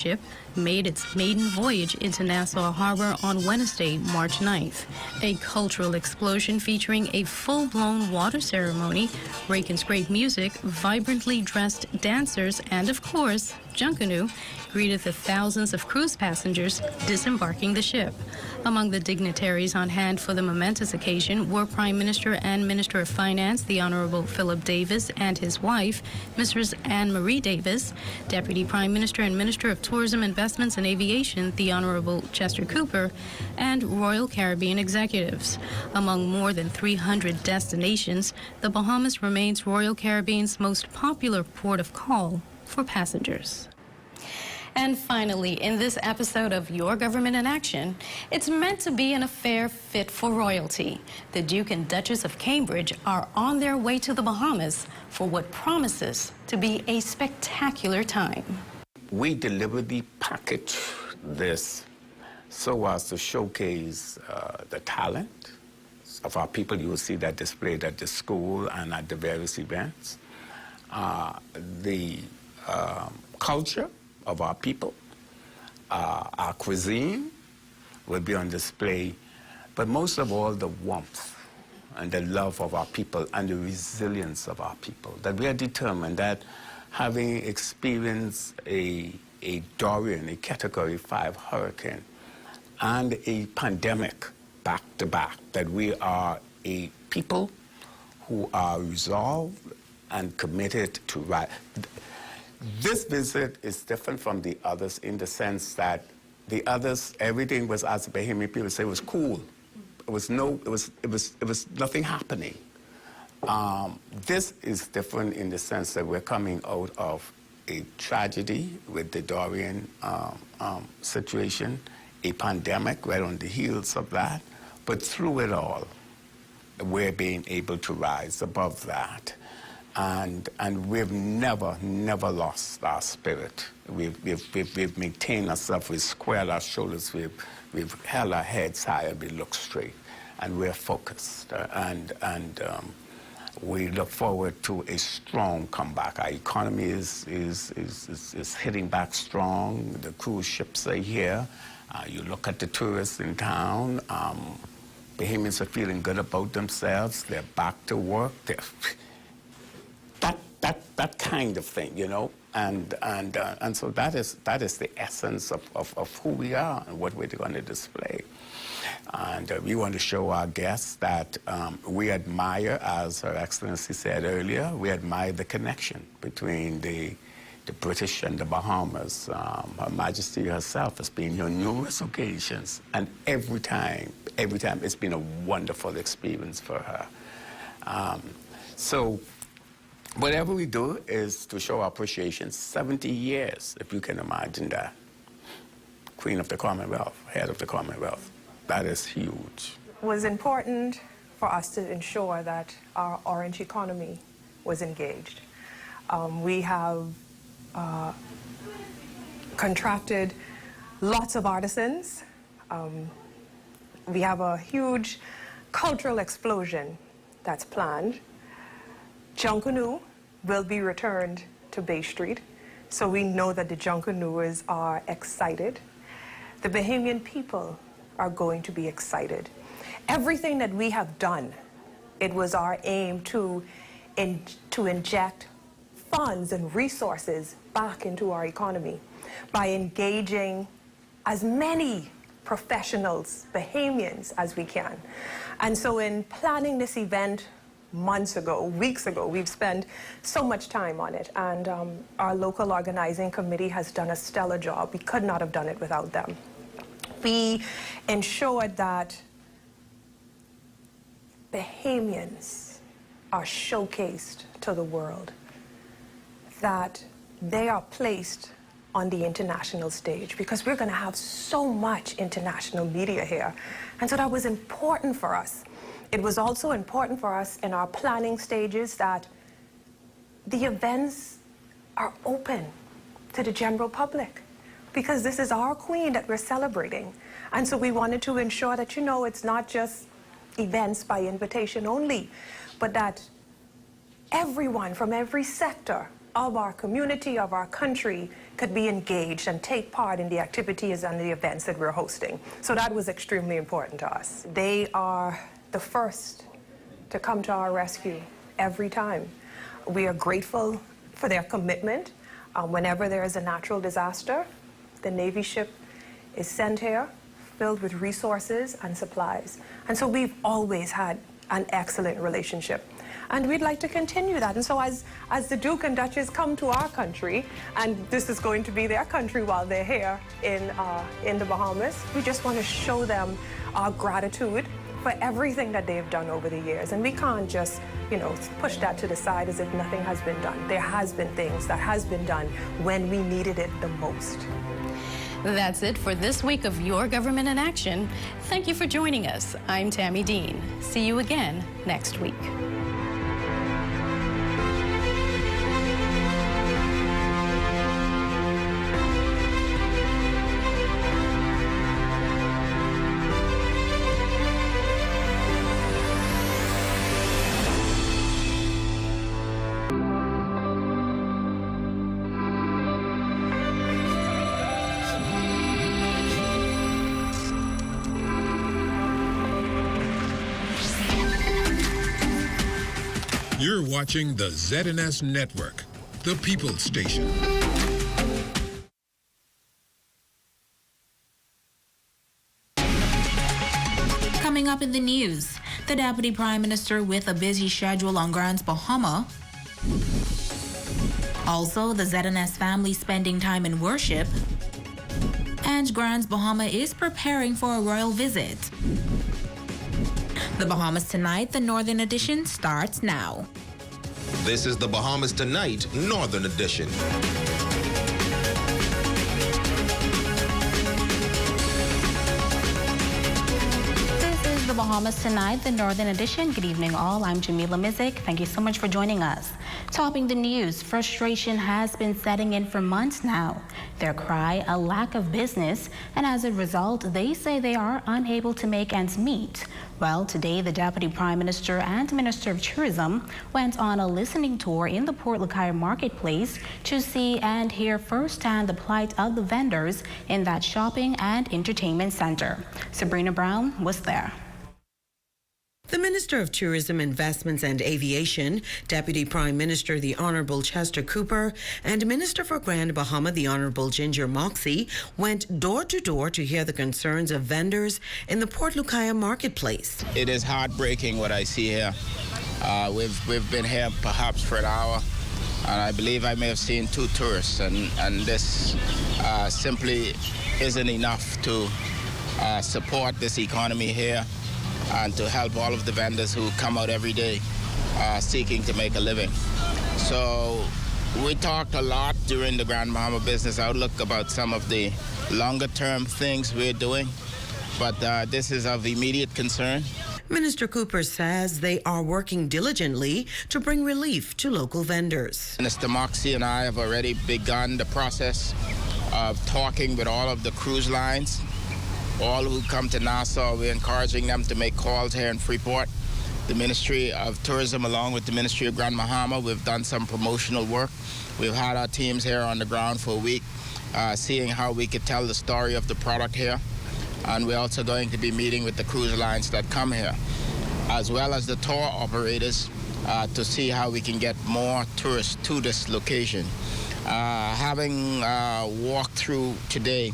ship made its maiden voyage into Nassau Harbor on Wednesday, March 9th. A cultural explosion featuring a full-blown water ceremony, rake-and-scrape music, vibrantly dressed dancers, and, of course, Junkanoo greeted the thousands of cruise passengers disembarking the ship. Among the dignitaries on hand for the momentous occasion were Prime Minister and Minister of Finance, the Honorable Philip Davis, and his wife, Mrs. Anne Marie Davis, Deputy Prime Minister and Minister of Tourism, Investments and Aviation, the Honorable Chester Cooper, and Royal Caribbean executives. Among more than 300 destinations, the Bahamas remains Royal Caribbean's most popular port of call for passengers. And finally, in this episode of Your Government in Action, it's meant to be an affair fit for royalty. The Duke and Duchess of Cambridge are on their way to the Bahamas for what promises to be a spectacular time. We deliberately package this so as to showcase the talent of our people. You will see that displayed at the school and at the various events. The culture of our people, our cuisine will be on display, but most of all the warmth and the love of our people and the resilience of our people, that we are determined that having experienced a Dorian, a Category 5 hurricane, and a pandemic back to back, that we are a people who are resolved and committed to rise. This visit is different from the others in the sense that the others, everything was, as the Bahamian people say, it was cool. It was nothing happening. This is different in the sense that we're coming out of a tragedy with the Dorian situation, a pandemic right on the heels of that, but through it all, we're being able to rise above that. And we've never lost our spirit. We've maintained ourselves, we've squared our shoulders, we've held our heads high and we look straight. And we're focused. And we look forward to a strong comeback. Our economy is hitting back strong. The cruise ships are here. You look at the tourists in town. Bahamians are feeling good about themselves. They're back to work. That kind of thing, you know, and so that is the essence of who we are and what we're going to display. And we want to show our guests that we admire, as Her Excellency said earlier, we admire the connection between the British and the Bahamas. Her Majesty herself has been here on numerous occasions, and every time it's been a wonderful experience for her. So whatever we do is to show appreciation. 70 years, if you can imagine that. Queen of the Commonwealth, head of the Commonwealth. That is huge. It was important for us to ensure that our orange economy was engaged. We have contracted lots of artisans. We have a huge cultural explosion that's planned. Junkanoo will be returned to Bay Street, so we know that the Junkanooers are excited. The Bahamian people are going to be excited. Everything that we have done, it was our aim to inject funds and resources back into our economy by engaging as many professionals, Bahamians, as we can. And so in planning this event months ago, weeks ago, we've spent so much time on it, and our local organizing committee has done a stellar job. We could not have done it without them. We ensured that Bahamians are showcased to the world, that they are placed on the international stage, because we're going to have so much international media here. And so that was important for us. It was also important for us in our planning stages that the events are open to the general public, because this is our queen that we're celebrating. And so we wanted to ensure that, you know, it's not just events by invitation only, but that everyone from every sector of our community, of our country, could be engaged and take part in the activities and the events that we're hosting. So that was extremely important to us. They are the first to come to our rescue every time. We are grateful for their commitment. Whenever there is a natural disaster, the Navy ship is sent here filled with resources and supplies. And so we've always had an excellent relationship. And we'd like to continue that. And so as the Duke and Duchess come to our country, and this is going to be their country while they're here in the Bahamas, we just want to show them our gratitude for everything that they've done over the years. And we can't just, push that to the side as if nothing has been done. There has been things that has been done when we needed it the most. That's it for this week of Your Government in Action. Thank you for joining us. I'm Tammy Dean. See you again next week. You're watching the ZNS Network, the People's Station. Coming up in the news, the Deputy Prime Minister with a busy schedule on Grants Bahama. Also, the ZNS family spending time in worship. And Grants Bahama is preparing for a royal visit. The Bahamas Tonight, the Northern Edition, starts now. This is the Bahamas Tonight, Northern Edition. This is the Bahamas Tonight, the Northern Edition. Good evening, all. I'm Jamila Mizik. Thank you so much for joining us. Topping the news, frustration has been setting in for months now. Their cry, a lack of business, and as a result, they say they are unable to make ends meet. Well, today, the Deputy Prime Minister and Minister of Tourism went on a listening tour in the Port Lucaya Marketplace to see and hear firsthand the plight of the vendors in that shopping and entertainment center. Sabrina Brown was there. The Minister of Tourism, Investments and Aviation, Deputy Prime Minister the Honourable Chester Cooper, and Minister for Grand Bahama the Honourable Ginger Moxie went door to door to hear the concerns of vendors in the Port Lucaya Marketplace. It is heartbreaking what I see here. We've been here perhaps for an hour, and I believe I may have seen 2 tourists, and this simply isn't enough to support this economy here and to help all of the vendors who come out every day seeking to make a living. So we talked a lot during the Grand Bahama Business Outlook about some of the longer term things we're doing, but this is of immediate concern. Minister Cooper says they are working diligently to bring relief to local vendors. Minister Moxie and I have already begun the process of talking with all of the cruise lines. All who come to Nassau, we're encouraging them to make calls here in Freeport. The Ministry of Tourism, along with the Ministry of Grand Bahama, we've done some promotional work. We've had our teams here on the ground for a week, seeing how we could tell the story of the product here. And we're also going to be meeting with the cruise lines that come here, as well as the tour operators, to see how we can get more tourists to this location. Having walked through today,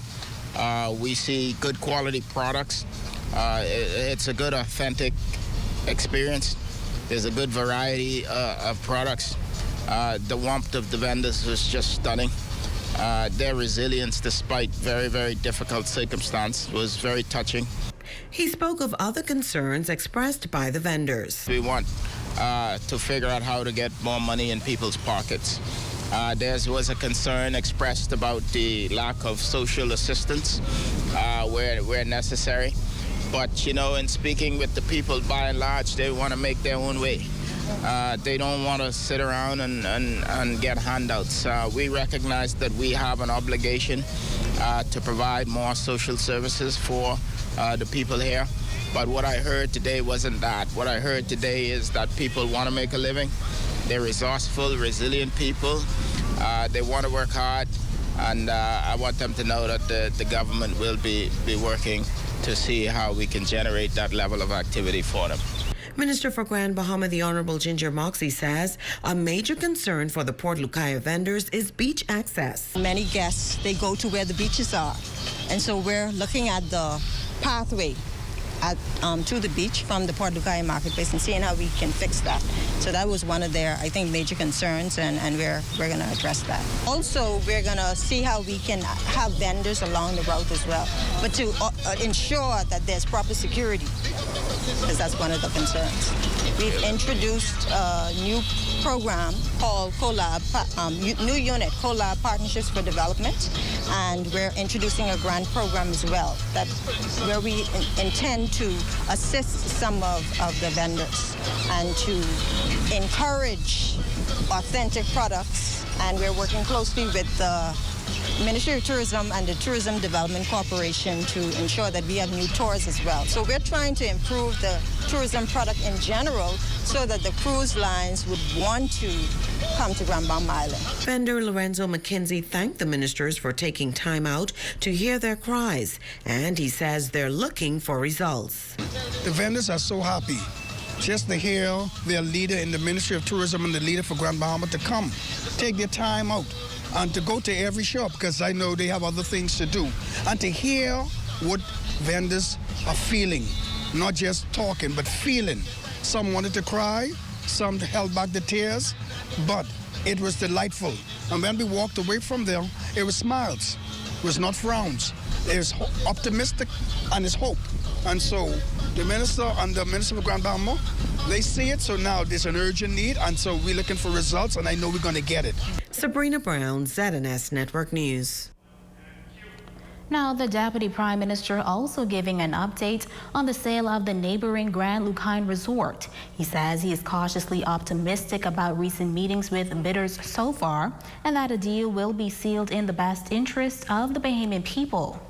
we see good quality products. It's a good, authentic experience. There's a good variety of products. The warmth of the vendors was just stunning. Their resilience, despite very, very difficult circumstance, was very touching. He spoke of other concerns expressed by the vendors. We want to figure out how to get more money in people's pockets. There was a concern expressed about the lack of social assistance where necessary. But, in speaking with the people, by and large, they want to make their own way. They don't want to sit around and get handouts. We recognize that we have an obligation to provide more social services for the people here. But what I heard today wasn't that. What I heard today is that people want to make a living. They're resourceful, resilient people. They want to work hard. And I want them to know that the government will be working to see how we can generate that level of activity for them. Minister for Grand Bahama, the Honorable Ginger Moxie, says a major concern for the Port Lucaya vendors is beach access. Many guests, they go to where the beaches are. And so we're looking at the pathway to the beach from the Port Lucaya marketplace and seeing how we can fix that. So that was one of their, I think, major concerns, and we're going to address that. Also, we're going to see how we can have vendors along the route as well, but to ensure that there's proper security, because that's one of the concerns. We've introduced a new program called new unit, CoLab Partnerships for Development, and we're introducing a grant program as well, where we intend to assist some of the vendors and to encourage authentic products. And we're working closely with the Ministry of Tourism and the Tourism Development Corporation to ensure that we have new tours as well. So we're trying to improve the tourism product in general so that the cruise lines would want to come to Grand Bahama Island. Vendor Lorenzo McKenzie thanked the ministers for taking time out to hear their cries, and he says they're looking for results. The vendors are so happy just to hear their leader in the Ministry of Tourism and the leader for Grand Bahama to come, take their time out, and to go to every shop, because I know they have other things to do, and to hear what vendors are feeling, not just talking, but feeling. Some wanted to cry, some held back the tears, but it was delightful. And when we walked away from there, it was smiles, it was not frowns. It was optimistic and it's hope. And so the minister and the Minister of Grand Bahama, they see it, so now there's an urgent need, and so we're looking for results, and I know we're going to get it. Sabrina Brown, ZNS Network News. Now, the Deputy Prime Minister also giving an update on the sale of the neighboring Grand Lucaya Resort. He says he is cautiously optimistic about recent meetings with bidders so far, and that a deal will be sealed in the best interest of the Bahamian people.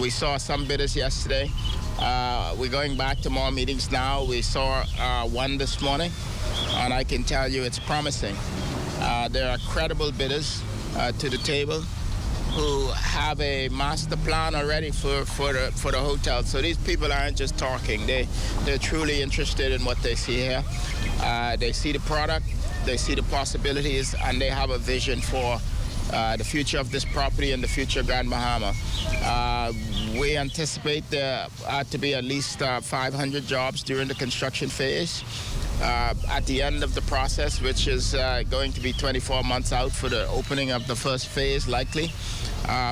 We saw some bidders yesterday. We're going back to more meetings now. We saw one this morning, and I can tell you it's promising. There are credible bidders to the table who have a master plan already for the hotel. So these people aren't just talking. They're truly interested in what they see here. They see the product, they see the possibilities, and they have a vision for the future of this property and the future of Grand Bahama. We anticipate there to be at least 500 jobs during the construction phase. At the end of the process, which is going to be 24 months out for the opening of the first phase, likely,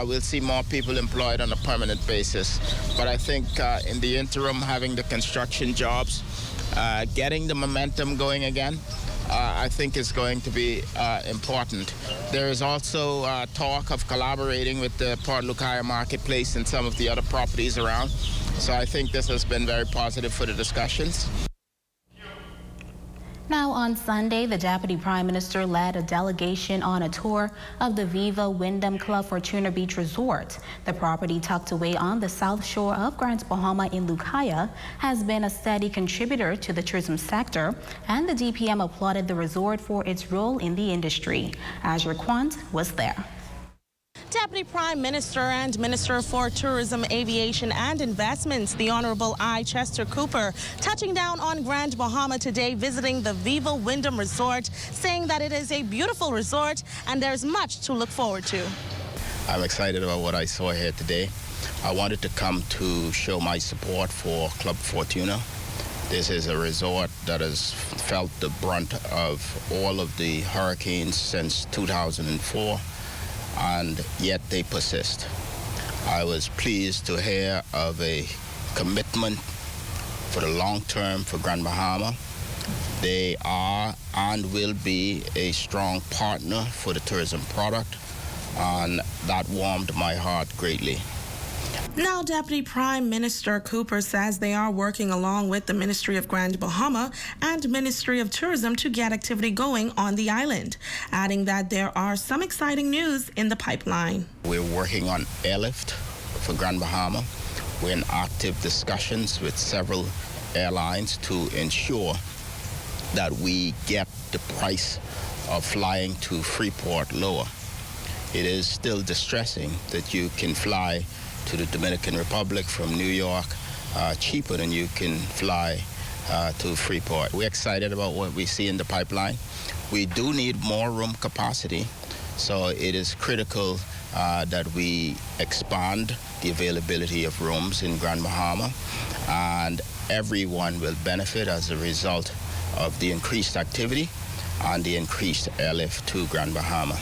we'll see more people employed on a permanent basis. But I think in the interim, having the construction jobs, getting the momentum going again, I think is going to be important. There is also talk of collaborating with the Port Lucaya marketplace and some of the other properties around. So I think this has been very positive for the discussions. Now, on Sunday, the Deputy Prime Minister led a delegation on a tour of the Viva Wyndham Club Fortuna Beach Resort. The property, tucked away on the south shore of Grand Bahama in Lucaya, has been a steady contributor to the tourism sector, and the DPM applauded the resort for its role in the industry. Azure Quant was there. Deputy Prime Minister and Minister for Tourism, Aviation and Investments, the Honorable I. Chester Cooper, touching down on Grand Bahama today, visiting the Viva Wyndham Resort, saying that it is a beautiful resort and there's much to look forward to. I'm excited about what I saw here today. I wanted to come to show my support for Club Fortuna. This is a resort that has felt the brunt of all of the hurricanes since 2004. And yet they persist. I was pleased to hear of a commitment for the long term for Grand Bahama. They are and will be a strong partner for the tourism product, and that warmed my heart greatly. Now, Deputy Prime Minister Cooper says they are working along with the Ministry of Grand Bahama and Ministry of Tourism to get activity going on the island, adding that there are some exciting news in the pipeline. We're working on airlift for Grand Bahama. We're in active discussions with several airlines to ensure that we get the price of flying to Freeport lower. it is still distressing that you can fly to the Dominican Republic from New York cheaper than you can fly to Freeport. We're excited about what we see in the pipeline. We do need more room capacity, so it is critical that we expand the availability of rooms in Grand Bahama, and everyone will benefit as a result of the increased activity and the increased airlift to Grand Bahama.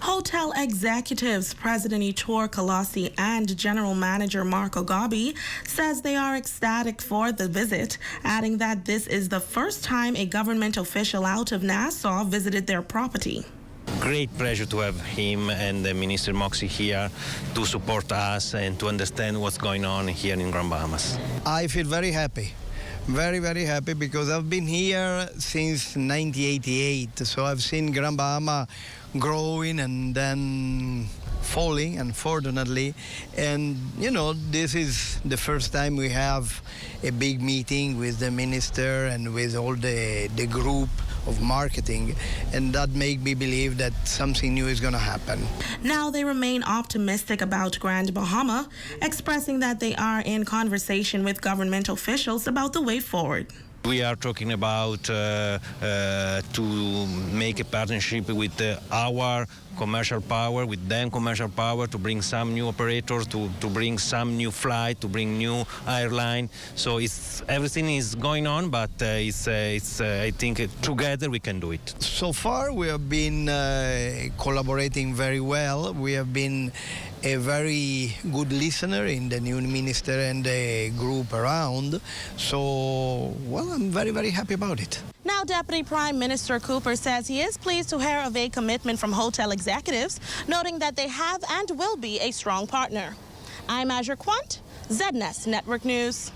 Hotel executives President Itor Kalasi and General Manager Marco Gabi says they are ecstatic for the visit, adding that this is the first time a government official out of Nassau visited their property. Great pleasure to have him and Minister Moxie here to support us and to understand what's going on here in Grand Bahamas. I feel very happy. Very, very happy because I've been here since 1988. So I've seen Grand Bahama growing and then falling, unfortunately. And, you know, this is the first time we have a big meeting with the minister and with all the group of marketing, and that made me believe that something new is going to happen. Now they remain optimistic about Grand Bahama, expressing that they are in conversation with government officials about the way forward. We are talking about to make a partnership with our commercial power, with them commercial power, to bring some new operators, to bring some new flight, to bring new airline. So everything is going on, but I think together we can do it. So far we have been collaborating very well. We have been a very good listener in the new minister and the group around. So, well, I'm very, very happy about it. Now, Deputy Prime Minister Cooper says he is pleased to hear of a commitment from hotel executives, noting that they have and will be a strong partner. I'm Azure Quant, ZNS Network News.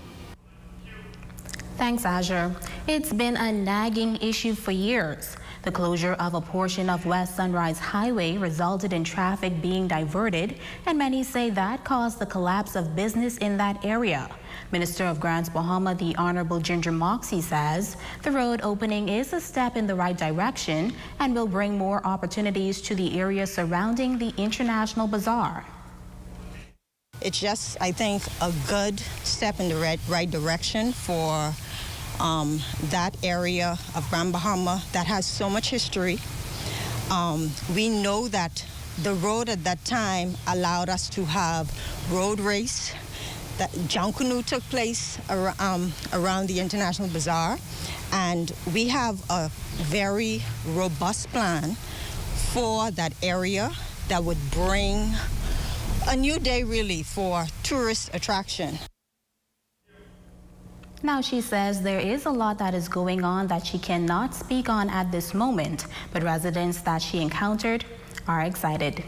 Thanks, Azure. It's been a nagging issue for years. The closure of a portion of West Sunrise Highway resulted in traffic being diverted, and many say that caused the collapse of business in that area. Minister of Grand Bahama, the Honorable Ginger Moxie, says the road opening is a step in the right direction and will bring more opportunities to the area surrounding the International Bazaar. It's just, I think, a good step in the right direction for that area of Grand Bahama that has so much history. We know that the road at that time allowed us to have road race. That junk canoe took place around the International Bazaar, and we have a very robust plan for that area that would bring a new day really for tourist attraction. Now, she says there is a lot that is going on that she cannot speak on at this moment, but residents that she encountered are excited.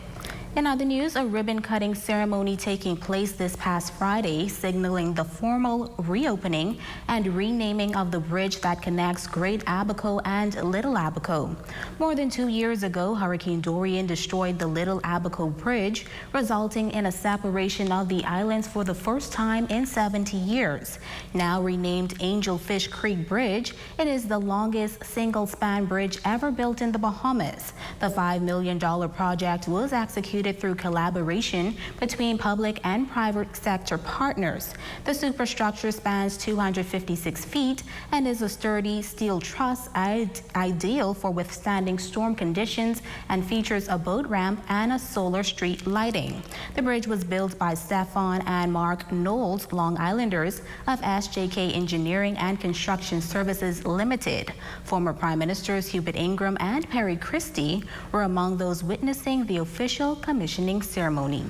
In other news, a ribbon-cutting ceremony taking place this past Friday, signaling the formal reopening and renaming of the bridge that connects Great Abaco and Little Abaco. More than 2 years ago, Hurricane Dorian destroyed the Little Abaco Bridge, resulting in a separation of the islands for the first time in 70 years. Now renamed Angelfish Creek Bridge, it is the longest single-span bridge ever built in the Bahamas. The $5 million project was executed through collaboration between public and private sector partners. The superstructure spans 256 feet and is a sturdy steel truss ideal for withstanding storm conditions, and features a boat ramp and a solar street lighting. The bridge was built by Stefan and Mark Knowles, Long Islanders of SJK Engineering and Construction Services Limited. Former Prime Ministers Hubert Ingram and Perry Christie were among those witnessing the official commissioning ceremony.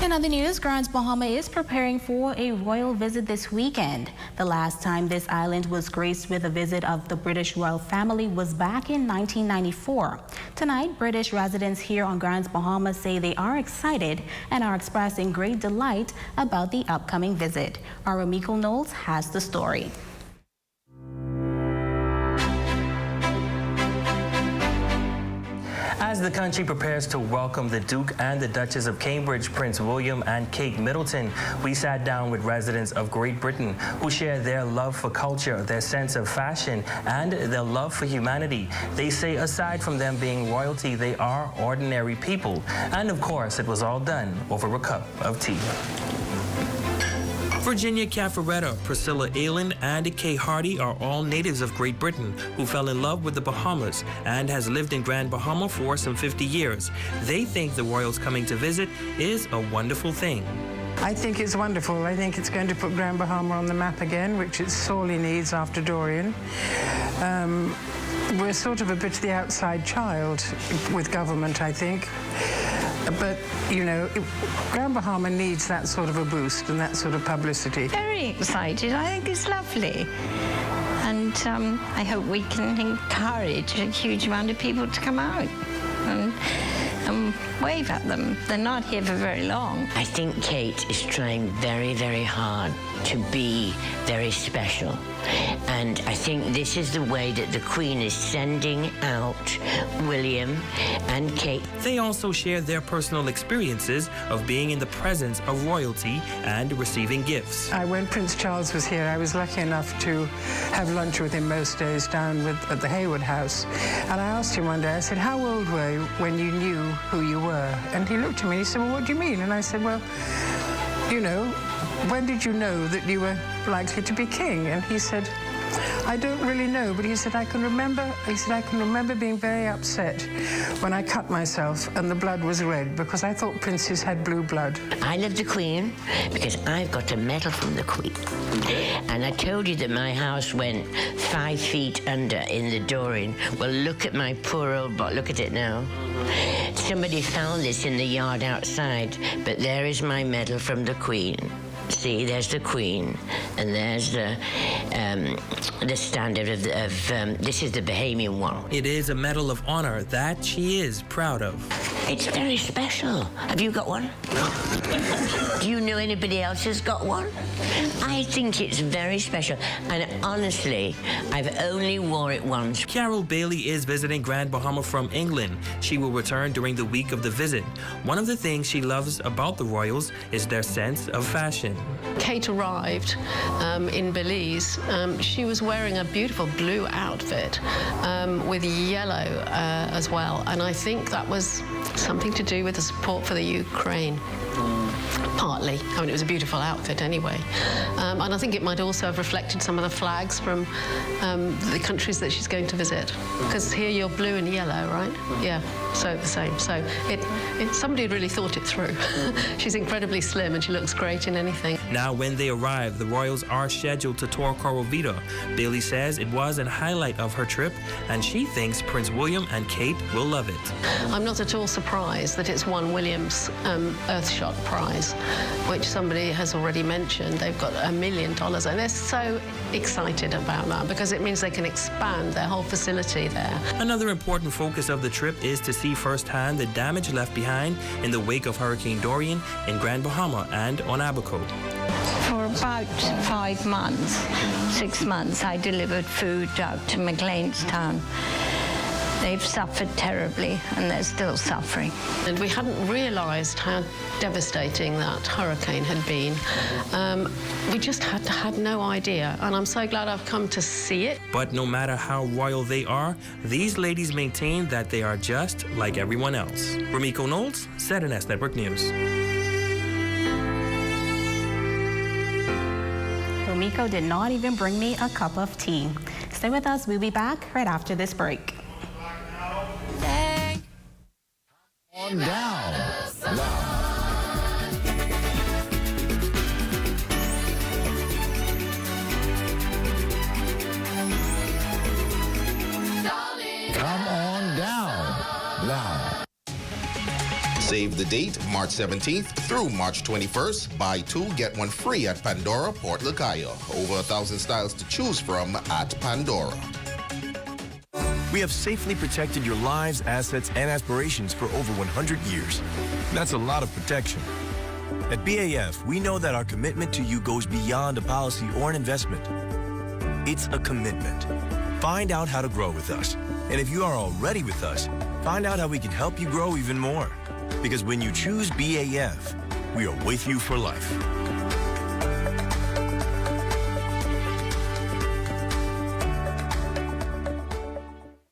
In other news, Grand Bahama is preparing for a royal visit this weekend. The last time this island was graced with a visit of the British royal family was back in 1994. Tonight, British residents here on Grand Bahama say they are excited and are expressing great delight about the upcoming visit. Our Miko Knowles has the story. As the country prepares to welcome the Duke and the Duchess of Cambridge, Prince William and Kate Middleton, we sat down with residents of Great Britain who share their love for culture, their sense of fashion, and their love for humanity. They say aside from them being royalty, they are ordinary people. And of course, it was all done over a cup of tea. Virginia Caffaretta, Priscilla Ayland, and Kay Hardy are all natives of Great Britain who fell in love with the Bahamas and has lived in Grand Bahama for some 50 years. They think the royals coming to visit is a wonderful thing. I think it's wonderful. I think it's going to put Grand Bahama on the map again, which it sorely needs after Dorian. We're sort of a bit the outside child with government, I think. But, you know, Grand Bahama needs that sort of a boost and that sort of publicity. Very excited. I think it's lovely. And I hope we can encourage a huge amount of people to come out and wave at them. They're not here for very long. I think Kate is trying very, very hard to be very special. And I think this is the way that the Queen is sending out William and Kate. They also share their personal experiences of being in the presence of royalty and receiving gifts. When Prince Charles was here, I was lucky enough to have lunch with him most days down at the Hayward House. And I asked him one day, I said, how old were you when you knew who you were? And he looked at me and he said, well, what do you mean? And I said, well, you know, when did you know that you were likely to be king? And he said, I don't really know, but he said, I can remember being very upset when I cut myself and the blood was red because I thought princes had blue blood. I love the Queen because I've got a medal from the Queen. And I told you that my house went 5 feet under in the Dorian. Well, look at my poor old box. Look at it now. Somebody found this in the yard outside, but there is my medal from the Queen. See, there's the Queen, and there's the standard of this is the Bahamian one. It is a medal of honor that she is proud of. It's very special. Have you got one? Do you know anybody else has got one? I think it's very special, and honestly, I've only wore it once. Carol Bailey is visiting Grand Bahama from England. She will return during the week of the visit. One of the things she loves about the royals is their sense of fashion. Kate arrived in Belize. She was wearing a beautiful blue outfit with yellow as well, and I think that was something to do with the support for the Ukraine. Partly. I mean, it was a beautiful outfit anyway. And I think it might also have reflected some of the flags from the countries that she's going to visit. Because here you're blue and yellow, right? Yeah, so the same. So somebody really thought it through. She's incredibly slim and she looks great in anything. Now, when they arrive, the royals are scheduled to tour Coral Vita. Bailey says it was a highlight of her trip, and she thinks Prince William and Kate will love it. I'm not at all surprised that it's won William's Earthshot Prize, which somebody has already mentioned. They've got $1 million, and they're so excited about that because it means they can expand their whole facility there. Another important focus of the trip is to see firsthand the damage left behind in the wake of Hurricane Dorian in Grand Bahama and on Abaco. For about 5 months, 6 months, I delivered food out to McLeanstown. They've suffered terribly, and they're still suffering. And we hadn't realised how devastating that hurricane had been. We just had no idea, and I'm so glad I've come to see it. But no matter how royal they are, these ladies maintain that they are just like everyone else. Ramiko Knowles, ZNS Network News. Ramiko did not even bring me a cup of tea. Stay with us. We'll be back right after this break. On down. Come on down now. Save the date, March 17th through March 21st. Buy 2, get 1 free at Pandora, Port Lucayo. Over 1,000 styles to choose from at Pandora. We have safely protected your lives, assets, and aspirations for over 100 years. That's a lot of protection. At BAF, we know that our commitment to you goes beyond a policy or an investment. It's a commitment. Find out how to grow with us. And if you are already with us, Find out how we can help you grow even more. Because when you choose BAF, we are with you for life.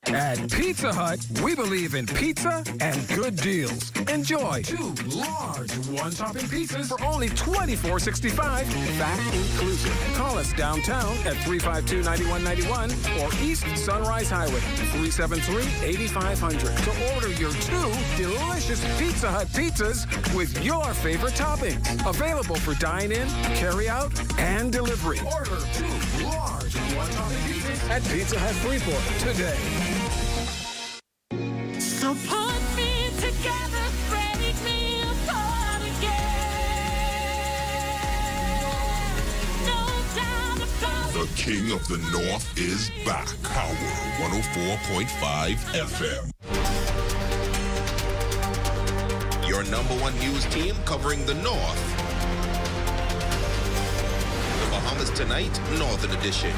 At Pizza Hut, we believe in pizza and good deals. Enjoy 2 large one-topping pizzas for only $24.65, VAT inclusive. Call us downtown at 352-9191 or East Sunrise Highway, 373-8500 to order your 2 delicious Pizza Hut pizzas with your favorite toppings. Available for dine-in, carry-out, and delivery. Order 2 large one-topping pizzas at Pizza Hut Freeport today. So put me together, break me apart again. No doubt about it. The King of the North is back. Power 104.5 FM. Your #1 news team covering the North. The Bahamas Tonight, Northern Edition.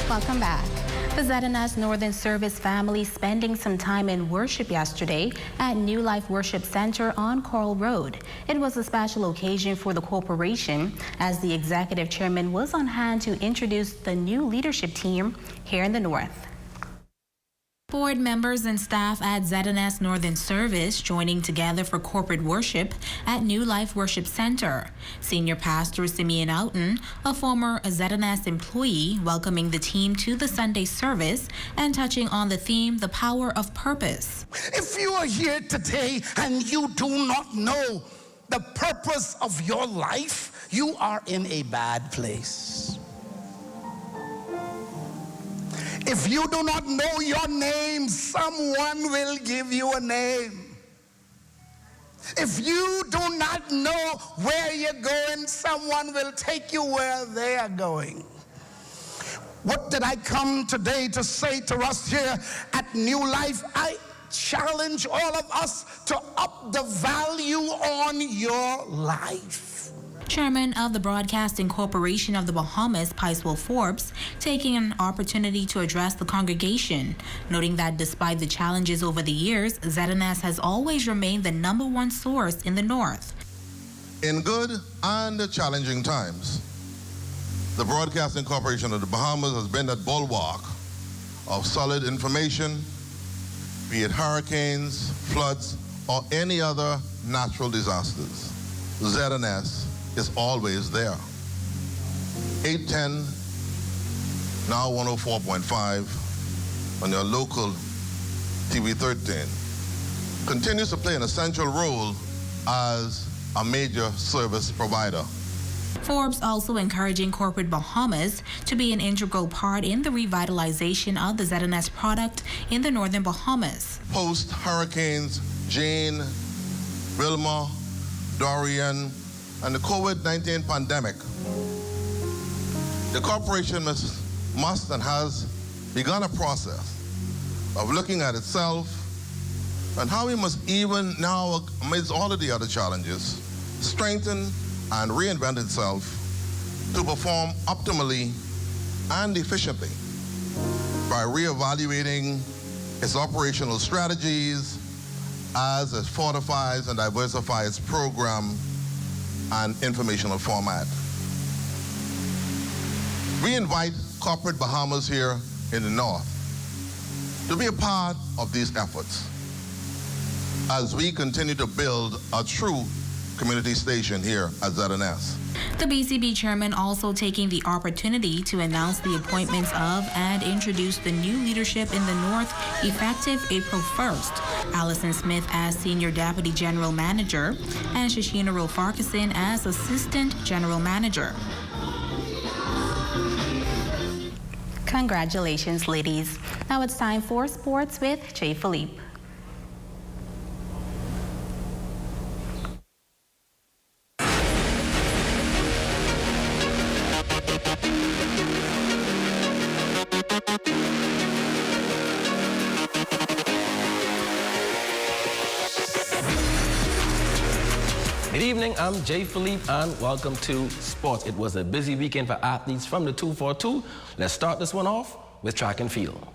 Welcome back. The ZNS Northern Service family spending some time in worship yesterday at New Life Worship Center on Coral Road. It was a special occasion for the corporation as the executive chairman was on hand to introduce the new leadership team here in the North. Board members and staff at ZNS Northern Service joining together for corporate worship at New Life Worship Center. Senior Pastor Simeon Outen, a former ZNS employee, welcoming the team to the Sunday service and touching on the theme, the power of purpose. If you are here today and you do not know the purpose of your life, you are in a bad place. If you do not know your name, someone will give you a name. If you do not know where you're going, someone will take you where they are going. What did I come today to say to us here at New Life? I challenge all of us to up the value on your life. Chairman of the Broadcasting Corporation of the Bahamas, Paiswell Forbes, taking an opportunity to address the congregation, noting that despite the challenges over the years, ZNS has always remained the #1 source in the North. In good and challenging times, the Broadcasting Corporation of the Bahamas has been that bulwark of solid information, be it hurricanes, floods, or any other natural disasters. ZNS is always there. 810, now 104.5 on your local TV 13 continues to play an essential role as a major service provider. Forbes also encouraging corporate Bahamas to be an integral part in the revitalization of the ZNS product in the northern Bahamas. Post hurricanes Jane, Wilma, Dorian, and the COVID-19 pandemic, the corporation must and has begun a process of looking at itself and how we must even now, amidst all of the other challenges, strengthen and reinvent itself to perform optimally and efficiently by reevaluating its operational strategies as it fortifies and diversifies its program and informational format. We invite corporate Bahamas here in the North to be a part of these efforts as we continue to build a true community station here at ZNS. The BCB chairman also taking the opportunity to announce the appointments of and introduce the new leadership in the North effective April 1st. Allison Smith as Senior Deputy General Manager and Shashina Farkason as Assistant General Manager. Congratulations, ladies. Now it's time for sports with Jay Philippe. Good evening, I'm Jay Philippe and welcome to Sports. It was a busy weekend for athletes from the 242. Let's start this one off with track and field.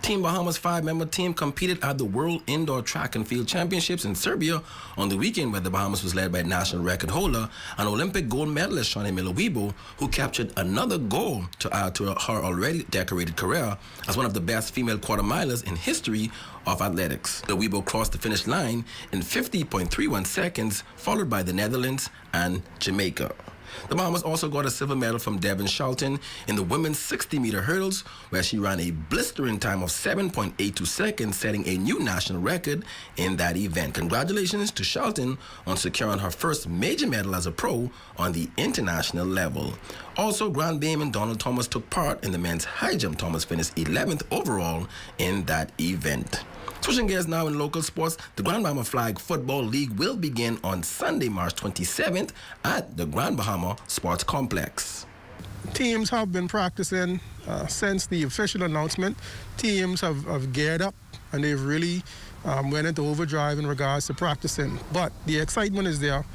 Team Bahamas' 5-member team competed at the World Indoor Track and Field Championships in Serbia on the weekend, where the Bahamas was led by national record holder and Olympic gold medalist Shawnee Miller-Weibo, who captured another goal to add to her already decorated career as one of the best female quarter-milers in history of athletics. Weibo crossed the finish line in 50.31 seconds, followed by the Netherlands and Jamaica. The Bahamas also got a silver medal from Devin Shelton in the women's 60-meter hurdles, where she ran a blistering time of 7.82 seconds, setting a new national record in that event. Congratulations to Shelton on securing her first major medal as a pro on the international level. Also, Grand Bateman Donald Thomas took part in the men's high jump. Thomas finished 11th overall in that event. Switching gears now in local sports, the Grand Bahama Flag Football League will begin on Sunday, March 27th at the Grand Bahama Sports Complex. Teams have been practicing since the official announcement. Teams have geared up and they've really went into overdrive in regards to practicing. But the excitement is there.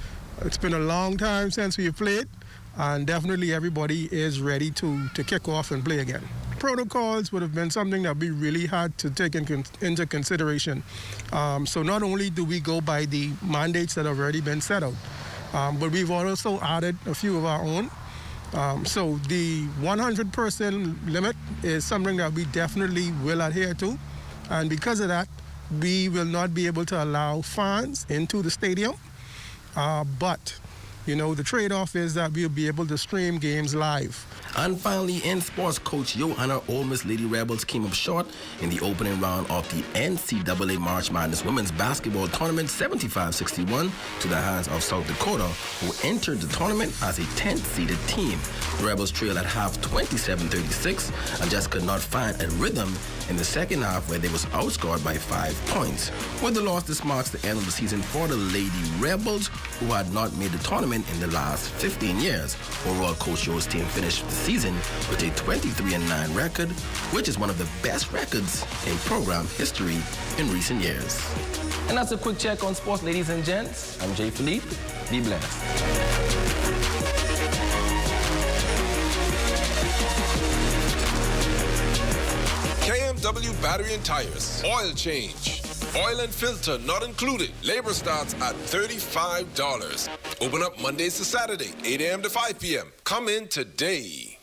It's been a long time since we've played, and definitely everybody is ready to kick off and play again. Protocols would have been something that we really had to take into consideration. So not only do we go by the mandates that have already been set out, but we've also added a few of our own. So the 100-person limit is something that we definitely will adhere to. And because of that, we will not be able to allow fans into the stadium. But the trade-off is that we'll be able to stream games live. And finally, in sports, Coach Yo and our Ole Miss Lady Rebels came up short in the opening round of the NCAA March Madness Women's Basketball Tournament, 75-61 to the hands of South Dakota, who entered the tournament as a 10th-seeded team. The Rebels trailed at half 27-36 and just could not find a rhythm in the second half, where they was outscored by 5 points. With the loss, this marks the end of the season for the Lady Rebels, who had not made the tournament in the last 15 years. Overall, Coach Yo's team finished the season with a 23-9 record, which is one of the best records in program history in recent years. And that's a quick check on sports, ladies and gents. I'm Jay Philippe. Be blessed. KMW Battery and Tires. Oil change. Oil and filter not included. Labor starts at $35. Open up Mondays to Saturday, 8 a.m. to 5 p.m. Come in today.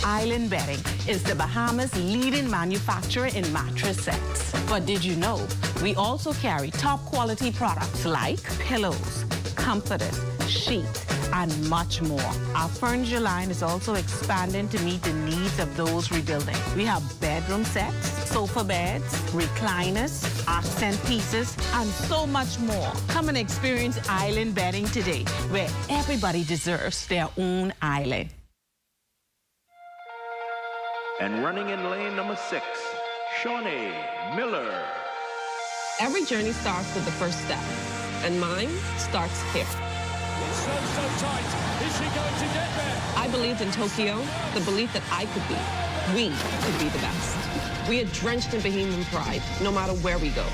Island Bedding is the Bahamas' leading manufacturer in mattress sets. But did you know we also carry top quality products like pillows, comforters, sheets, and much more. Our furniture line is also expanding to meet the needs of those rebuilding. We have bedroom sets, sofa beds, recliners, accent pieces, and so much more. Come and experience Island Bedding today, where everybody deserves their own island. And running in lane number 6, Shawnee Miller. Every journey starts with the first step, and mine starts here. So tight. Is she going to get there? I believed in Tokyo, the belief that we could be the best. We are drenched in Bahamian pride, no matter where we go.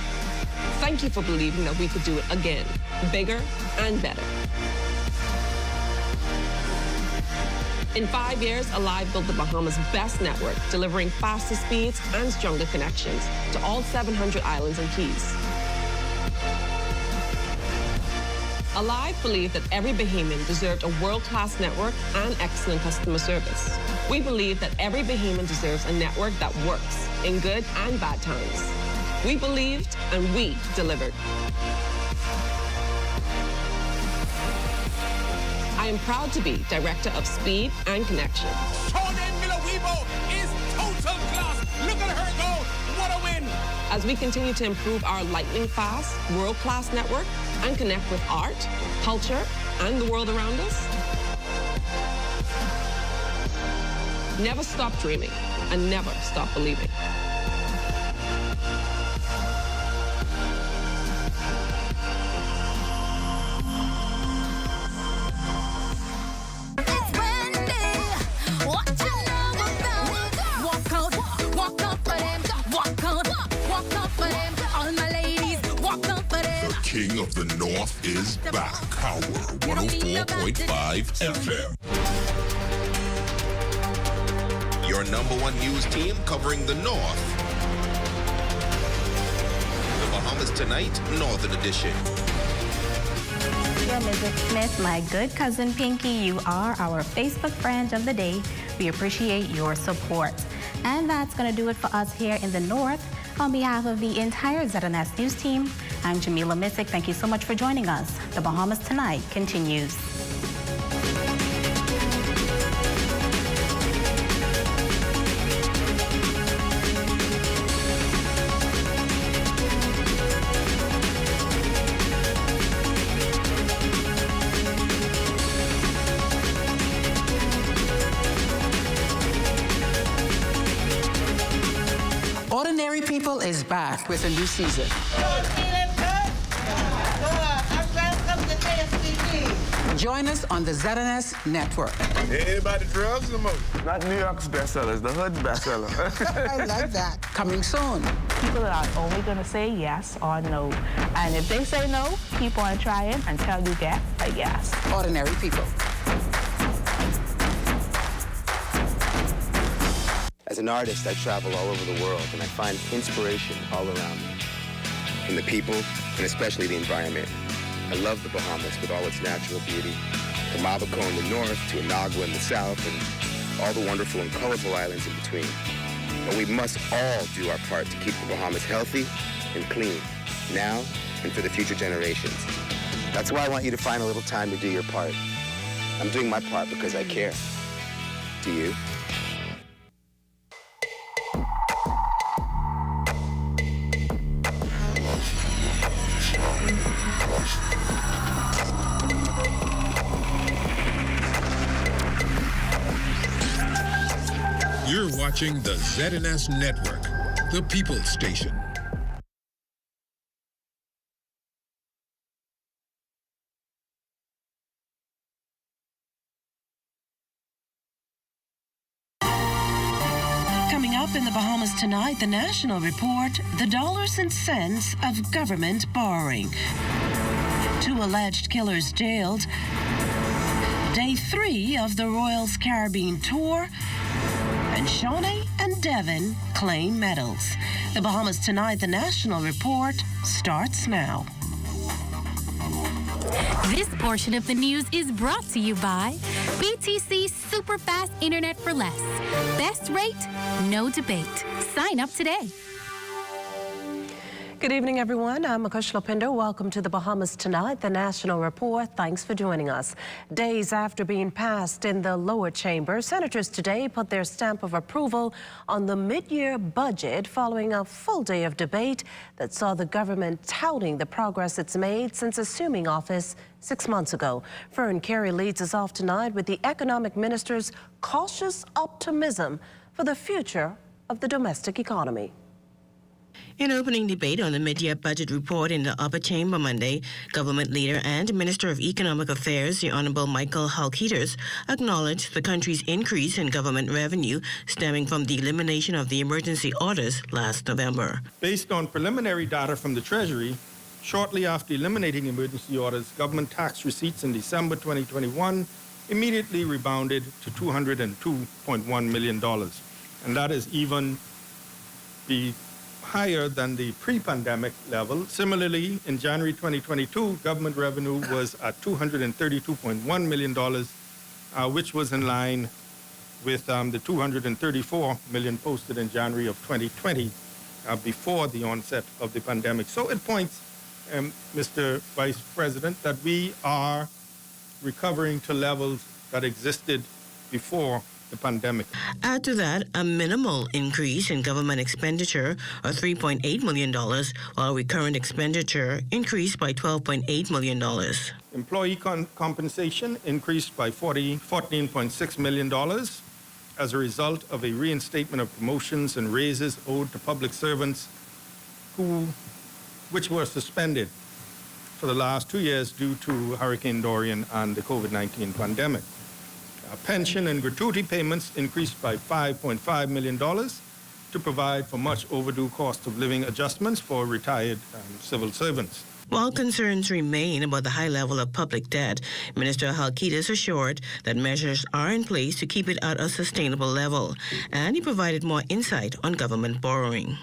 Thank you for believing that we could do it again, bigger and better. In 5 years, Alive built the Bahamas' best network, delivering faster speeds and stronger connections to all 700 islands and keys. Alive believed that every Bahamian deserved a world-class network and excellent customer service. We believe that every Bahamian deserves a network that works in good and bad times. We believed and we delivered. I am proud to be Director of Speed and Connection. Shawnee Miller-Weibo is total class. Look at her go. What a win. As we continue to improve our lightning-fast, world-class network and connect with art, culture, and the world around us. Never stop dreaming and never stop believing. King of the North is back. Power 104.5 FM. Your your #1 news team covering the North. The Bahamas Tonight, Northern Edition. Yeah, Mrs. Smith, my good cousin Pinky, you are our Facebook friend of the day. We appreciate your support. And that's going to do it for us here in the North. On behalf of the entire ZNS News team, I'm Jamila Missick. Thank you so much for joining us. The Bahamas Tonight continues. Ordinary People is back with a new season. Join us on the ZNS Network. Anybody drugs the most? Not New York's bestsellers, the hood bestseller. I like that. Coming soon. People are only going to say yes or no. And if they say no, keep on trying until you get a yes. Ordinary People. As an artist, I travel all over the world, and I find inspiration all around me. From the people, and especially the environment. I love the Bahamas with all its natural beauty. From Abaco in the north to Inagua in the south, and all the wonderful and colorful islands in between. But we must all do our part to keep the Bahamas healthy and clean, now and for the future generations. That's why I want you to find a little time to do your part. I'm doing my part because I care. Do you? You're watching the ZNS Network, the People's Station. Coming up in the Bahamas Tonight, the National Report, the dollars and cents of government borrowing. 2 alleged killers jailed. Day 3 of the Royals Caribbean Tour. And Shawnee and Devin claim medals. The Bahamas Tonight, the National Report, starts now. This portion of the news is brought to you by BTC Super Fast Internet for Less. Best rate, no debate. Sign up today. Good evening, everyone. I'm Akush Lopindo. Welcome to the Bahamas Tonight, the National Report. Thanks for joining us. Days after being passed in the lower chamber, senators today put their stamp of approval on the mid-year budget following a full day of debate that saw the government touting the progress it's made since assuming office 6 months ago. Fern Carey leads us off tonight with the economic minister's cautious optimism for the future of the domestic economy. In opening debate on the mid-year budget report in the upper chamber Monday, government leader and Minister of Economic Affairs, the Honorable Michael Halketers, acknowledged the country's increase in government revenue stemming from the elimination of the emergency orders last November. Based on preliminary data from the Treasury, shortly after eliminating emergency orders, government tax receipts in December 2021 immediately rebounded to $202.1 million. And that is even higher than the pre-pandemic level. Similarly, in January 2022, government revenue was at $232.1 million, which was in line with the $234 million posted in January of 2020, before the onset of the pandemic. So it points, Mr. Vice President, that we are recovering to levels that existed before the pandemic. Add to that a minimal increase in government expenditure of $3.8 million, while recurrent expenditure increased by $12.8 million. Employee compensation increased by $14.6 million as a result of a reinstatement of promotions and raises owed to public servants which were suspended for the last 2 years due to Hurricane Dorian and the COVID-19 pandemic. Pension and gratuity payments increased by $5.5 million to provide for much overdue cost of living adjustments for retired civil servants. While concerns remain about the high level of public debt, Minister Halkitis assured that measures are in place to keep it at a sustainable level, and he provided more insight on government borrowing.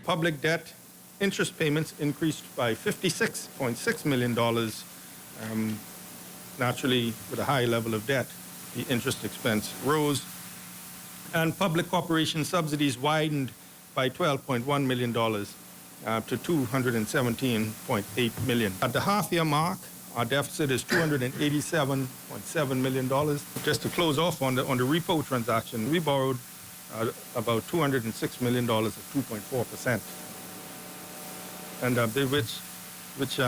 Public debt interest payments increased by $56.6 million. Naturally, with a high level of debt, the interest expense rose, and public corporation subsidies widened by $12.1 million. To $217.8 million. At the half-year mark, our deficit is $287.7 million. Just to close off on the repo transaction, we borrowed about $206 million at 2.4%, and which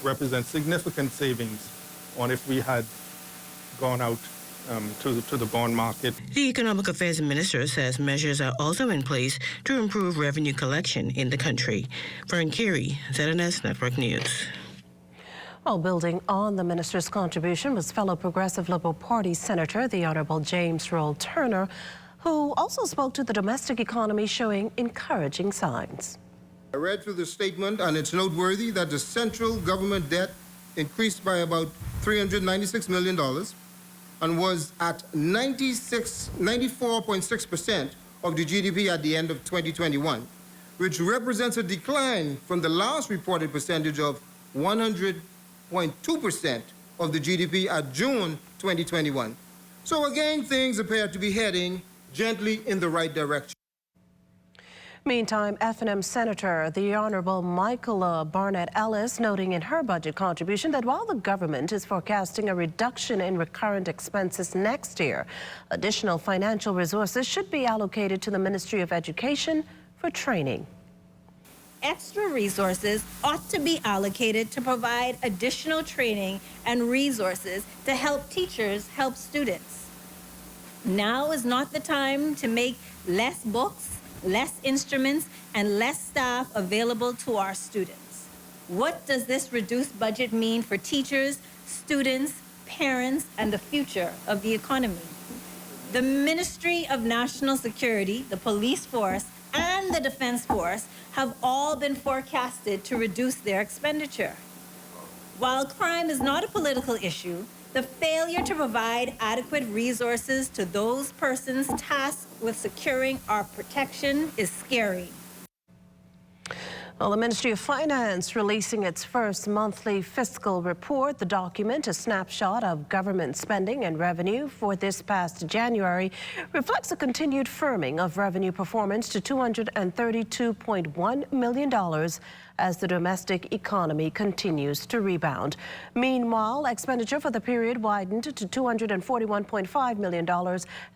represents significant savings on if we had gone out to the bond market. The Economic Affairs Minister says measures are also in place to improve revenue collection in the country. Fern Carey, ZNS Network News. Well, building on the minister's contribution was fellow Progressive Liberal Party Senator, the Honourable James Roll Turner, who also spoke to the domestic economy showing encouraging signs. I read through the statement, and it's noteworthy that the central government debt increased by about $396 million and was at 94.6% of the GDP at the end of 2021, which represents a decline from the last reported percentage of 100.2% of the GDP at June 2021. So again, things appear to be heading gently in the right direction. Meantime, F&M Senator, the Honourable Michael Barnett Ellis, noting in her budget contribution that while the government is forecasting a reduction in recurrent expenses next year, additional financial resources should be allocated to the Ministry of Education for training. Extra resources ought to be allocated to provide additional training and resources to help teachers help students. Now is not the time to make less books, less instruments, and less staff available to our students. What does this reduced budget mean for teachers, students, parents, and the future of the economy? The Ministry of National Security, the police force, and the defense force have all been forecasted to reduce their expenditure. While crime is not a political issue, the failure to provide adequate resources to those persons tasked with securing our protection is scary. Well, the Ministry of Finance releasing its first monthly fiscal report. The document, a snapshot of government spending and revenue for this past January, reflects a continued firming of revenue performance to $232.1 million as the domestic economy continues to rebound. Meanwhile, expenditure for the period widened to $241.5 million,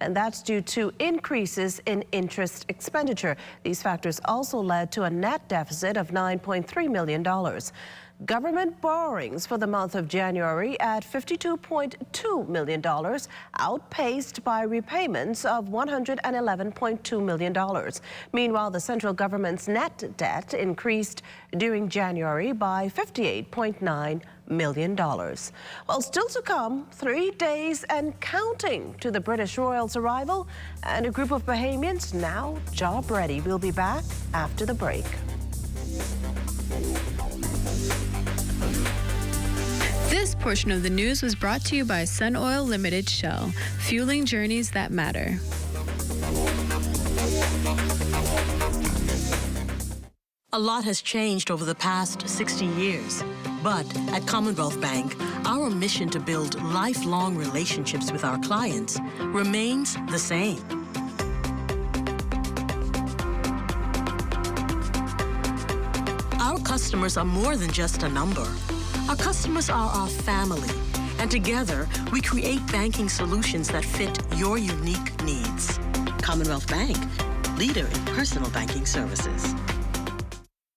and that's due to increases in interest expenditure. These factors also led to a net deficit of $9.3 million. Government borrowings for the month of January at $52.2 million, outpaced by repayments of $111.2 million. Meanwhile, the central government's net debt increased during January by $58.9 million. Well, still to come, 3 days and counting to the British royals' arrival, and a group of Bahamians now job ready. We'll be back after the break. This portion of the news was brought to you by Sun Oil Limited Shell, fueling journeys that matter. A lot has changed over the past 60 years, but at Commonwealth Bank, our mission to build lifelong relationships with our clients remains the same. Our customers are more than just a number. Our customers are our family, and together we create banking solutions that fit your unique needs. Commonwealth Bank, leader in personal banking services.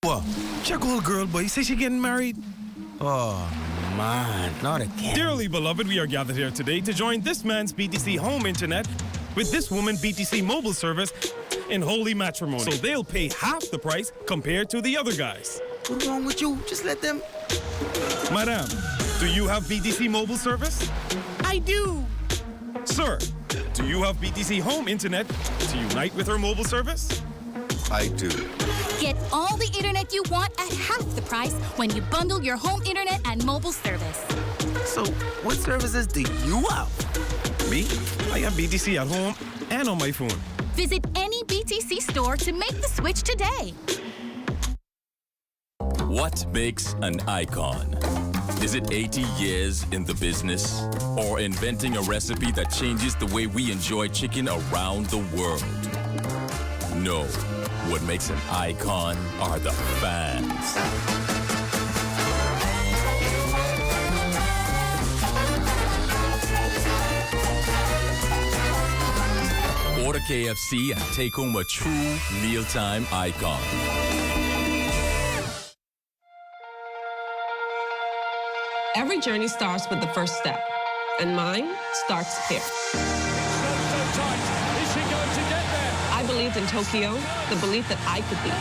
What? Check old girl, boy. You say she getting married? Oh, man, not again. Dearly beloved, we are gathered here today to join this man's BTC home internet with this woman BTC mobile service in holy matrimony. So they'll pay half the price compared to the other guys. What's wrong with you? Just let them... Madam, do you have BTC mobile service? I do. Sir, do you have BTC home internet to unite with her mobile service? I do. Get all the internet you want at half the price when you bundle your home internet and mobile service. So, what services do you have? Me? I have BTC at home and on my phone. Visit any BTC store to make the switch today. What makes an icon? Is it 80 years in the business? Or inventing a recipe that changes the way we enjoy chicken around the world? No. What makes an icon are the fans. Order KFC and take home a true mealtime icon. Every journey starts with the first step, and mine starts here. So tight. Is she going to get there? I believed in Tokyo, the belief that I could be,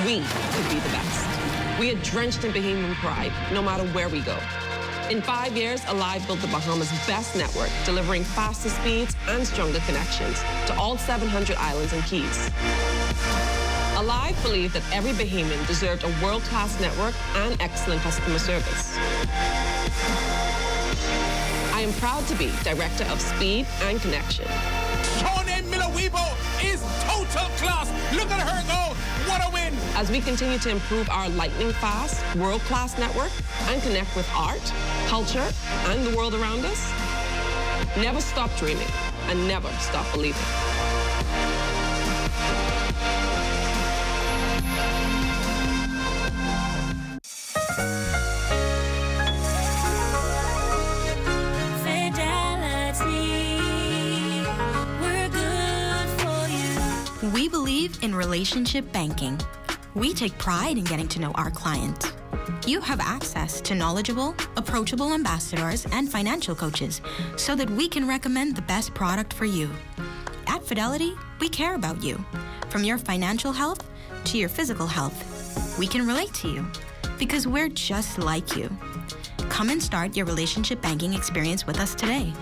we could be the best. We are drenched in Bahamian pride, no matter where we go. In 5 years, Alive built the Bahamas' best network, delivering faster speeds and stronger connections to all 700 islands and keys. Alive believed that every Bahamian deserved a world-class network and excellent customer service. I am proud to be Director of Speed and Connection. Shawnee Miller-Weibo is total class. Look at her go. What a win. As we continue to improve our lightning-fast, world-class network and connect with art, culture, and the world around us, never stop dreaming and never stop believing. We believe in relationship banking. We take pride in getting to know our client. You have access to knowledgeable, approachable ambassadors and financial coaches so that we can recommend the best product for you. At Fidelity, we care about you. From your financial health to your physical health, we can relate to you because we're just like you. Come and start your relationship banking experience with us today.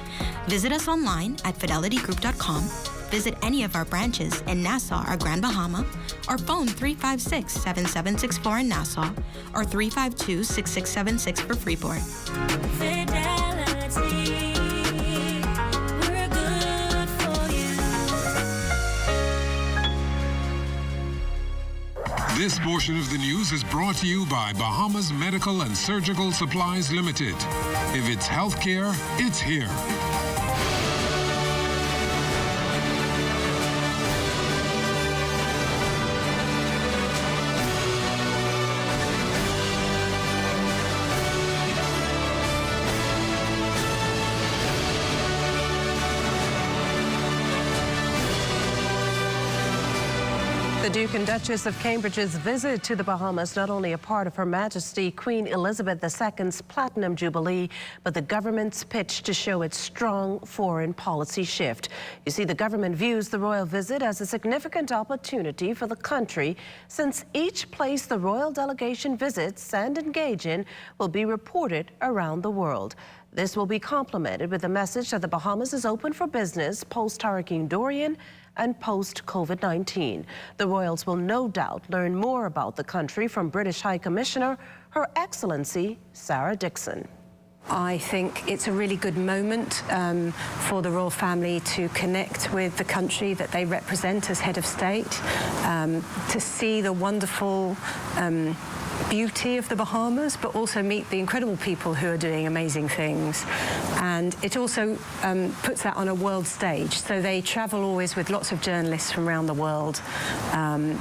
Visit us online at fidelitygroup.com. Visit any of our branches in Nassau or Grand Bahama, or phone 356-7764 in Nassau or 352-6676 for Freeport. Fidelity, we're good for you. This portion of the news is brought to you by Bahamas Medical and Surgical Supplies Limited. If it's healthcare, it's here. The Duke and Duchess of Cambridge's visit to the Bahamas, not only a part of Her Majesty Queen Elizabeth II's Platinum Jubilee, but the government's pitch to show its strong foreign policy shift. You see, the government views the royal visit as a significant opportunity for the country, since each place the royal delegation visits and engage in will be reported around the world. This will be complemented with the message that the Bahamas is open for business post-Hurricane Dorian and post-COVID-19. The royals will no doubt learn more about the country from British High Commissioner, Her Excellency Sarah Dixon. I think it's a really good moment for the royal family to connect with the country that they represent as head of state, to see the wonderful beauty of the Bahamas, but also meet the incredible people who are doing amazing things. And it also puts that on a world stage. So they travel always with lots of journalists from around the world.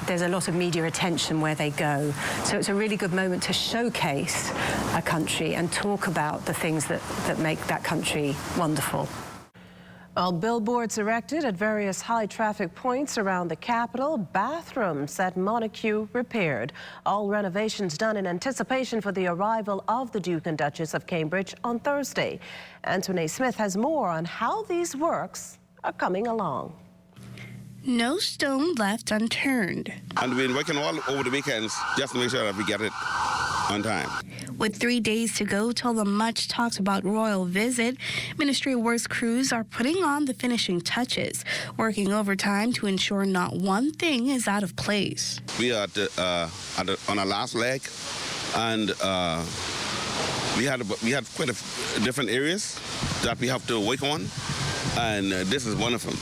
There's a lot of media attention where they go. So it's a really good moment to showcase a country and talk about the things that make that country wonderful. Well, billboards erected at various high traffic points around the capital, bathrooms at Montague repaired. All renovations done in anticipation for the arrival of the Duke and Duchess of Cambridge on Thursday. Anthony Smith has more on how these works are coming along. No stone left unturned. And we've been working all over the weekends just to make sure that we get it on time. With 3 days to go till the much talked about royal visit, Ministry of Works crews are putting on the finishing touches, working overtime to ensure not one thing is out of place. We are on our last leg, and we had quite a different areas that we have to work on, and this is one of them.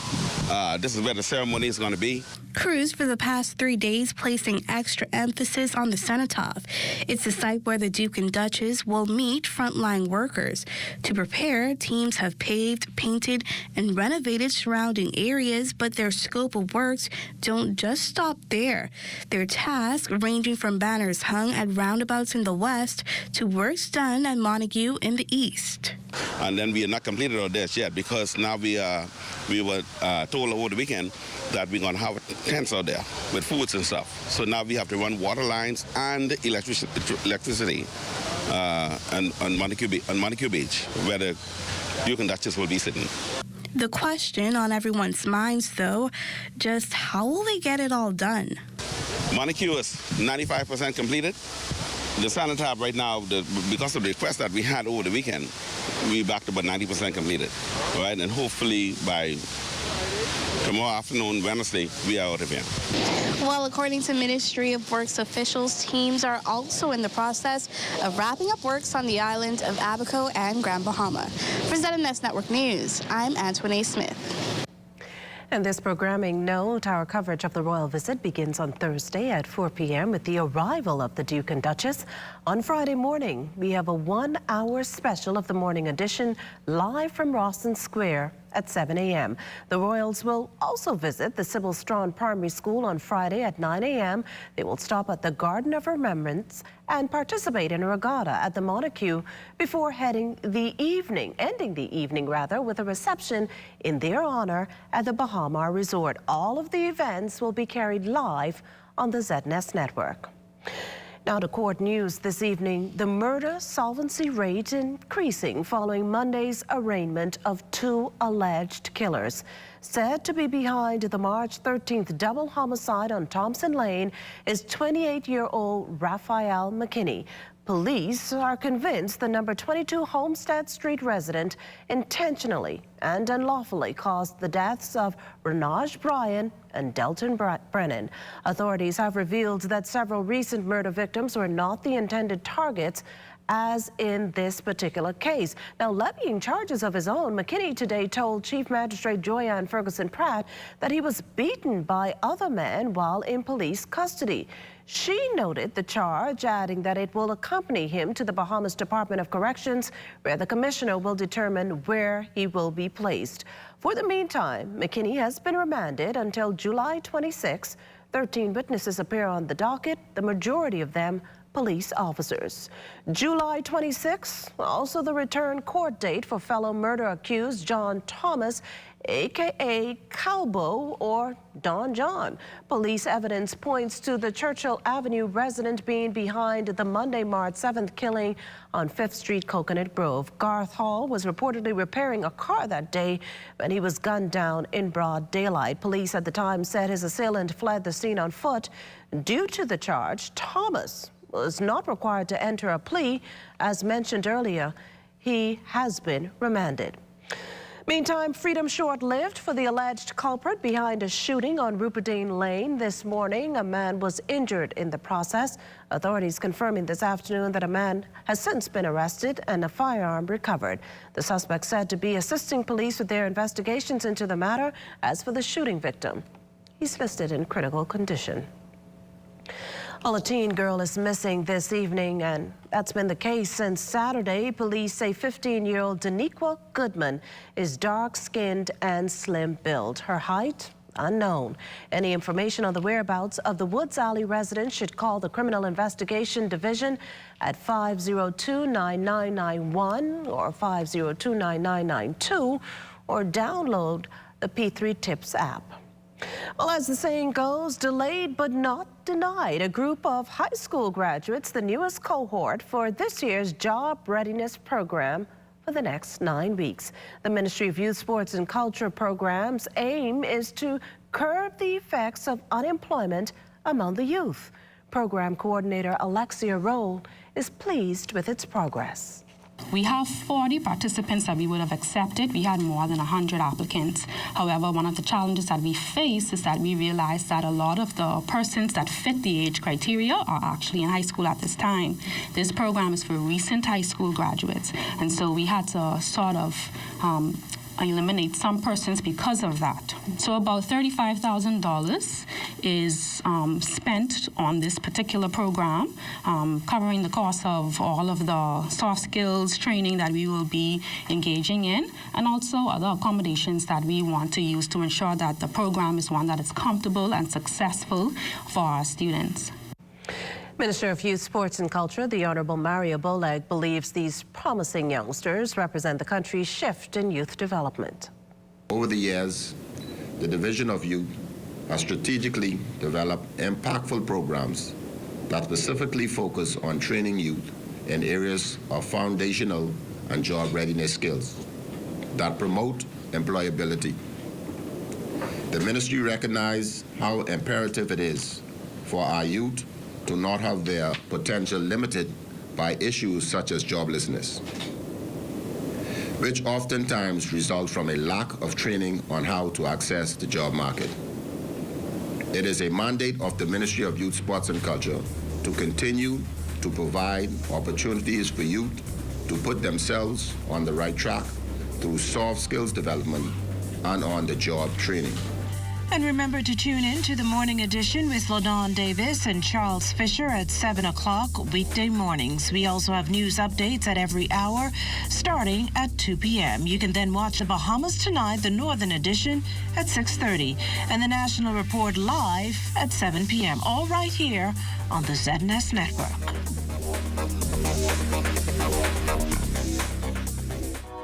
This is where the ceremony is going to be. Crews for the past 3 days placing extra emphasis on the cenotaph. It's the site where the Duke and Duchess will meet frontline workers. To prepare, teams have paved, painted, and renovated surrounding areas, but their scope of works don't just stop there. Their tasks ranging from banners hung at roundabouts in the west to works done at Montague in the east. And then we are not completed all this yet because now we were told over the weekend that we're going to have tents out there with foods and stuff. So now we have to run water lines and electricity on Montague Beach, where the Duke and Duchess will be sitting. The question on everyone's minds, though, just how will they get it all done? Montague is 95% completed. The cenotaph right now, because of the request that we had over the weekend, we backed about 90% completed, right? And hopefully by tomorrow afternoon, Wednesday, we are out of here. Well, according to Ministry of Works officials, teams are also in the process of wrapping up works on the island of Abaco and Grand Bahama. For ZNS Network News, I'm Antoinette Smith. And this programming note, our coverage of the royal visit begins on Thursday at 4 p.m. with the arrival of the Duke and Duchess. On Friday morning, we have a 1-hour special of the morning edition live from Rawson Square at 7 a.m. The royals will also visit the Sybil Strawn Primary School on Friday at 9 a.m. They will stop at the Garden of Remembrance and participate in a regatta at the Montague before ending the evening with a reception in their honor at the Bahama Resort. All of the events will be carried live on the ZNS network. Now to court news this evening, the murder solvency rate increasing following Monday's arraignment of 2 alleged killers. Said to be behind the March 13th double homicide on Thompson Lane is 28-year-old Raphael McKinney. Police are convinced the number 22 Homestead Street resident intentionally and unlawfully caused the deaths of Renaj Bryan and Delton Brennan. Authorities have revealed that several recent murder victims were not the intended targets, as in this particular case. Now, levying charges of his own, McKinney today told Chief Magistrate Joyanne Ferguson Pratt that he was beaten by other men while in police custody. She noted the charge, adding that it will accompany him to the Bahamas Department of Corrections, where the commissioner will determine where he will be placed. For the meantime, McKinney has been remanded until July 26. 13 witnesses appear on the docket, the majority of them police officers. July 26, also the return court date for fellow murder accused John Thomas, a.k.a. Calbo or Don John. Police evidence points to the Churchill Avenue resident being behind the Monday, March 7th killing on 5th Street, Coconut Grove. Garth Hall was reportedly repairing a car that day when he was gunned down in broad daylight. Police at the time said his assailant fled the scene on foot. Due to the charge, Thomas was not required to enter a plea. As mentioned earlier, he has been remanded. Meantime, freedom short-lived for the alleged culprit behind a shooting on Ruperdine Lane this morning. A man was injured in the process. Authorities confirming this afternoon that a man has since been arrested and a firearm recovered. The suspect said to be assisting police with their investigations into the matter. As for the shooting victim, he's listed in critical condition. Well, a teen girl is missing this evening, and that's been the case since Saturday. Police say 15-year-old Daniqua Goodman is dark-skinned and slim-built. Her height, unknown. Any information on the whereabouts of the Woods Alley resident should call the Criminal Investigation Division at 502-9991 or 502-9992 or download the P3 Tips app. Well, as the saying goes, delayed but not denied. A group of high school graduates, the newest cohort for this year's job readiness program for the next 9 weeks. The Ministry of Youth, Sports and Culture program's aim is to curb the effects of unemployment among the youth. Program Coordinator Alexia Roll is pleased with its progress. We have 40 participants that we would have accepted. We had more than 100 applicants. However, one of the challenges that we face is that we realized that a lot of the persons that fit the age criteria are actually in high school at this time. This program is for recent high school graduates, and so we had to sort of eliminate some persons because of that. So about $35,000 is spent on this particular program, covering the cost of all of the soft skills training that we will be engaging in, and also other accommodations that we want to use to ensure that the program is one that is comfortable and successful for our students. Minister of Youth, Sports and Culture, the Honorable Mario Boleg, believes these promising youngsters represent the country's shift in youth development. Over the years, the Division of Youth has strategically developed impactful programs that specifically focus on training youth in areas of foundational and job readiness skills that promote employability. The ministry recognizes how imperative it is for our youth to not have their potential limited by issues such as joblessness, which oftentimes result from a lack of training on how to access the job market. It is a mandate of the Ministry of Youth, Sports and Culture to continue to provide opportunities for youth to put themselves on the right track through soft skills development and on-the-job training. And remember to tune in to the morning edition with LaDawn Davis and Charles Fisher at 7 o'clock weekday mornings. We also have news updates at every hour starting at 2 p.m. You can then watch the Bahamas Tonight, the Northern Edition, at 6:30 and the National Report live at 7 p.m. All right here on the ZNS Network.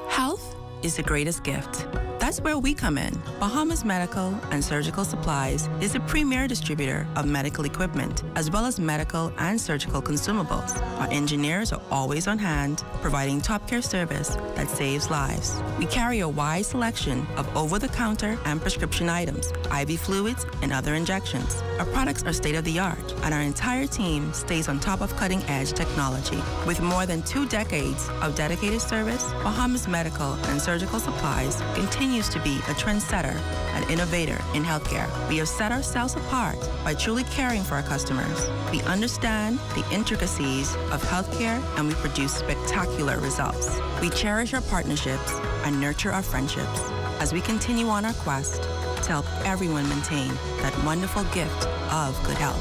Health is the greatest gift. That's where we come in. Bahamas Medical and Surgical Supplies is a premier distributor of medical equipment, as well as medical and surgical consumables. Our engineers are always on hand, providing top care service that saves lives. We carry a wide selection of over-the-counter and prescription items, IV fluids, and other injections. Our products are state-of-the-art, and our entire team stays on top of cutting-edge technology. With more than 2 decades of dedicated service, Bahamas Medical and Surgical Supplies continues to be a trendsetter and innovator in healthcare. We have set ourselves apart by truly caring for our customers. We understand the intricacies of healthcare, and we produce spectacular results. We cherish our partnerships and nurture our friendships as we continue on our quest to help everyone maintain that wonderful gift of good health.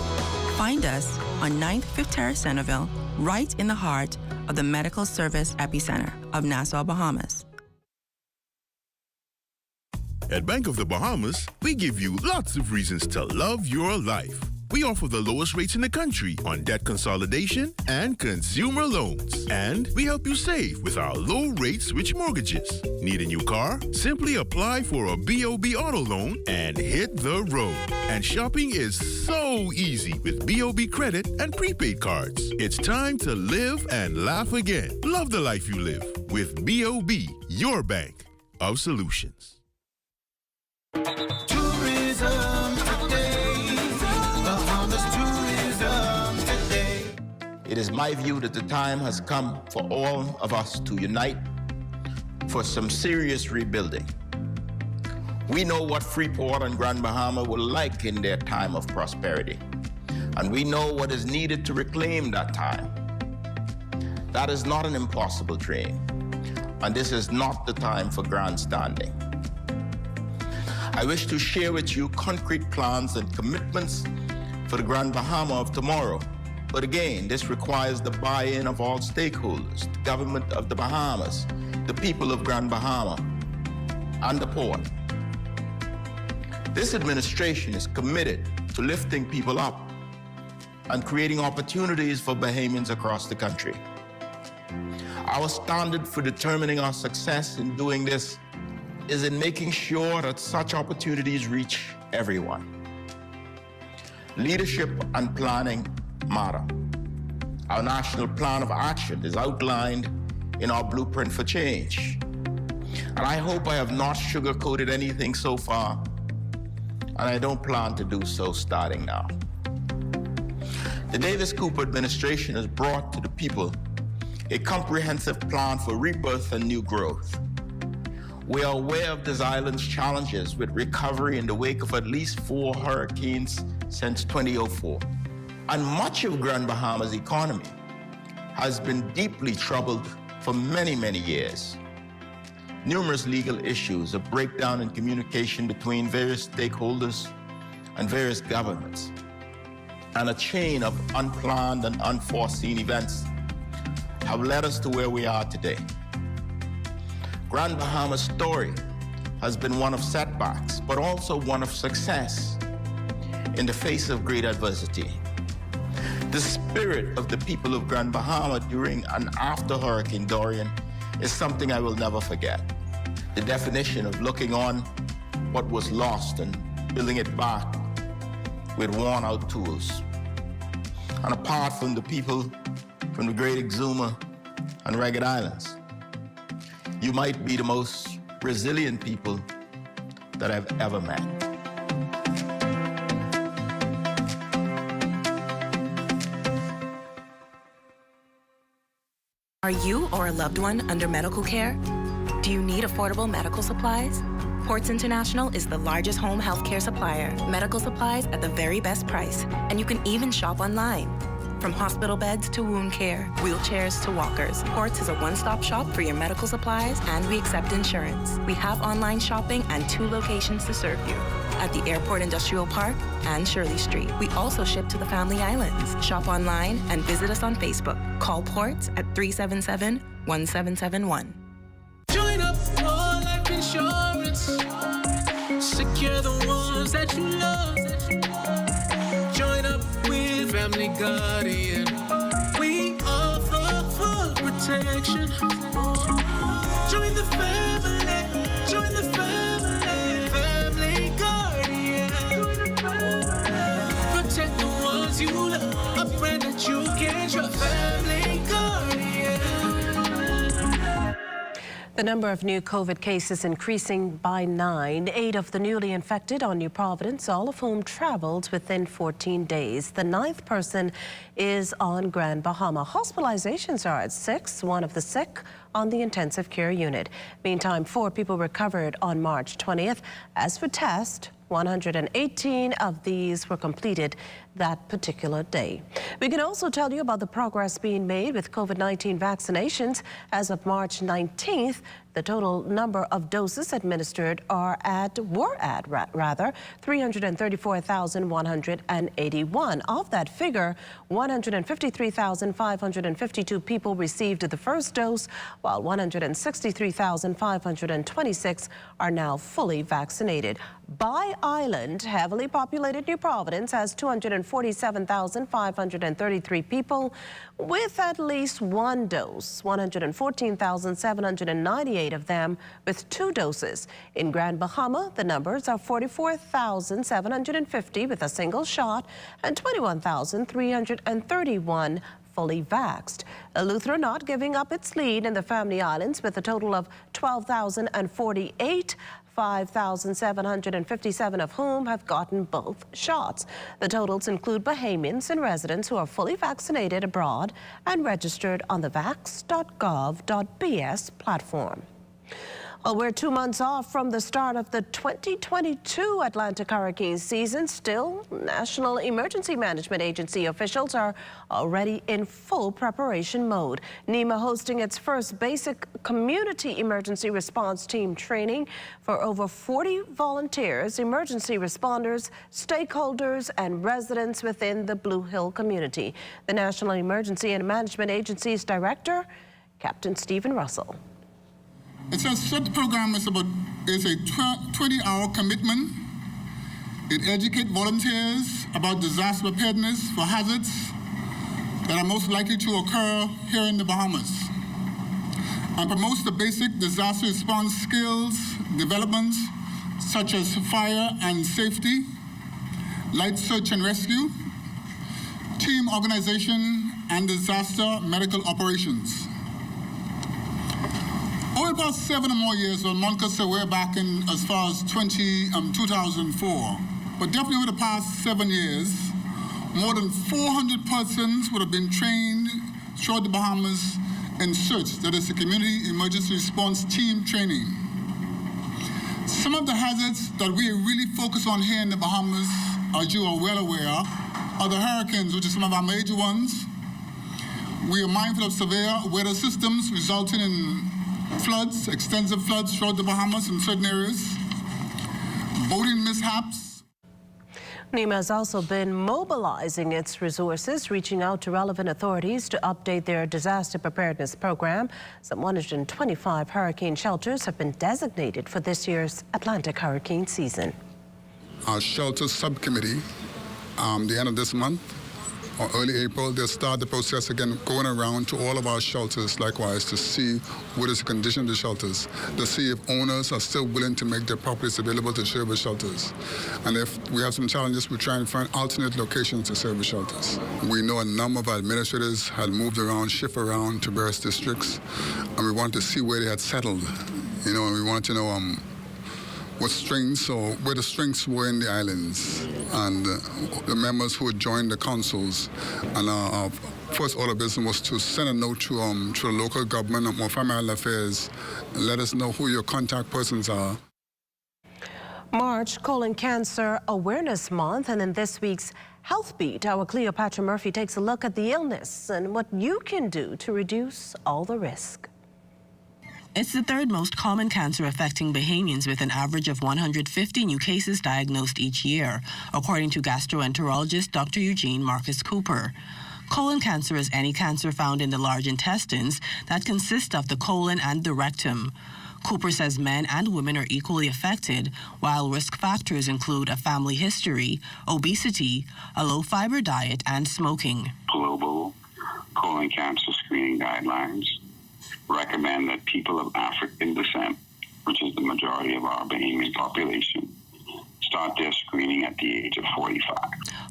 Find us on 9th Fifth Terrace, Centerville, right in the heart of the medical service epicenter of Nassau, Bahamas. At Bank of the Bahamas, we give you lots of reasons to love your life. We offer the lowest rates in the country on debt consolidation and consumer loans. And we help you save with our low-rate switch mortgages. Need a new car? Simply apply for a BOB auto loan and hit the road. And shopping is so easy with BOB credit and prepaid cards. It's time to live and laugh again. Love the life you live with BOB, your bank of solutions. Tourism today. Bahamas tourism today. It is my view that the time has come for all of us to unite for some serious rebuilding. We know what Freeport and Grand Bahama were like in their time of prosperity, and we know what is needed to reclaim that time. That is not an impossible dream, and this is not the time for grandstanding. I wish to share with you concrete plans and commitments for the Grand Bahama of tomorrow. But again, this requires the buy-in of all stakeholders, the government of the Bahamas, the people of Grand Bahama, and the port. This administration is committed to lifting people up and creating opportunities for Bahamians across the country. Our standard for determining our success in doing this is in making sure that such opportunities reach everyone. Leadership and planning matter. Our national plan of action is outlined in our blueprint for change. And I hope I have not sugarcoated anything so far, and I don't plan to do so starting now. The Davis-Cooper administration has brought to the people a comprehensive plan for rebirth and new growth. We are aware of this island's challenges with recovery in the wake of at least 4 hurricanes since 2004. And much of Grand Bahama's economy has been deeply troubled for many, many years. Numerous legal issues, a breakdown in communication between various stakeholders and various governments, and a chain of unplanned and unforeseen events have led us to where we are today. Grand Bahama's story has been one of setbacks, but also one of success in the face of great adversity. The spirit of the people of Grand Bahama during and after Hurricane Dorian is something I will never forget. The definition of looking on what was lost and building it back with worn-out tools. And apart from the people from the Great Exuma and Ragged Islands, you might be the most resilient people that I've ever met. Are you or a loved one under medical care? Do you need affordable medical supplies? Ports International is the largest home health care supplier. Medical supplies at the very best price. And you can even shop online. From hospital beds to wound care, wheelchairs to walkers, Ports is a one-stop shop for your medical supplies, and we accept insurance. We have online shopping and 2 locations to serve you, at the Airport Industrial Park and Shirley Street. We also ship to the Family Islands. Shop online and visit us on Facebook. Call Ports at 377-1771. Join up for life insurance. Secure the ones that you love. Join up with Family Guardian. We offer full protection. Join the family. Join the family. Family Guardian. Protect the ones you love. A brand that you can trust. Family Guardian. The number of new COVID cases increasing by 9. 8 of the newly infected on New Providence, all of whom traveled within 14 days. The 9th person is on Grand Bahama. Hospitalizations are at 6, 1 of the sick on the intensive care unit. Meantime, 4 people recovered on March 20th. As for tests, 118 of these were completed that particular day. We can also tell you about the progress being made with COVID-19 vaccinations. As of March 19th, the total number of doses administered were at 334,181. Of that figure, 153,552 people received the first dose, while 163,526 are now fully vaccinated. By island, heavily populated New Providence has 247,533 people with at least 1 dose, 114,798 of them with 2 doses. In Grand Bahama, the numbers are 44,750 with a single shot and 21,331 fully vaxxed. Eleuthera not giving up its lead in the Family Islands with a total of 12,048. 5,757 of whom have gotten both shots. The totals include Bahamians and residents who are fully vaccinated abroad and registered on the vax.gov.bs platform. Well, we're 2 months off from the start of the 2022 Atlantic hurricane season. Still, National Emergency Management Agency officials are already in full preparation mode. NEMA hosting its first basic community emergency response team training for over 40 volunteers, emergency responders, stakeholders, and residents within the Blue Hill community. The National Emergency and Management Agency's director, Captain Stephen Russell. It's a short program. It's a 20-hour commitment. It educates volunteers about disaster preparedness for hazards that are most likely to occur here in the Bahamas, and promotes the basic disaster response skills developments such as fire and safety, light search and rescue, team organization, and disaster medical operations. Over the past 7 or more years, well, Monica said we're back in as far as 2004, but definitely over the past 7 years, more than 400 persons would have been trained throughout the Bahamas in CERT, that is the Community Emergency Response Team Training. Some of the hazards that we really focus on here in the Bahamas, as you are well aware, are the hurricanes, which are some of our major ones. We are mindful of severe weather systems resulting in floods, extensive floods throughout the Bahamas in certain areas, boating mishaps. NEMA has also been mobilizing its resources, reaching out to relevant authorities to update their disaster preparedness program. Some 125 hurricane shelters have been designated for this year's Atlantic hurricane season. Our shelter subcommittee, the end of this month, or early April, they'll start the process again, going around to all of our shelters, likewise, to see what is the condition of the shelters, to see if owners are still willing to make their properties available to service shelters. And if we have some challenges, we try and find alternate locations to service shelters. We know a number of administrators had moved around, shift around to various districts, and we want to see where they had settled, and we want to know what strengths or where the strengths were in the islands, and the members who had joined the councils. And our first order of business was to send a note to the local government or family affairs and let us know who your contact persons are. March, Colon Cancer Awareness Month, and in this week's Health Beat, our Cleopatra Murphy takes a look at the illness and what you can do to reduce all the risk. It's the third most common cancer affecting Bahamians, with an average of 150 new cases diagnosed each year, according to gastroenterologist Dr. Eugene Marcus Cooper. Colon cancer is any cancer found in the large intestines that consist of the colon and the rectum. Cooper says men and women are equally affected, while risk factors include a family history, obesity, a low-fiber diet, and smoking. Global colon cancer screening guidelines recommend that people of African descent, which is the majority of our Bahamian population, start their screening at the age of 45.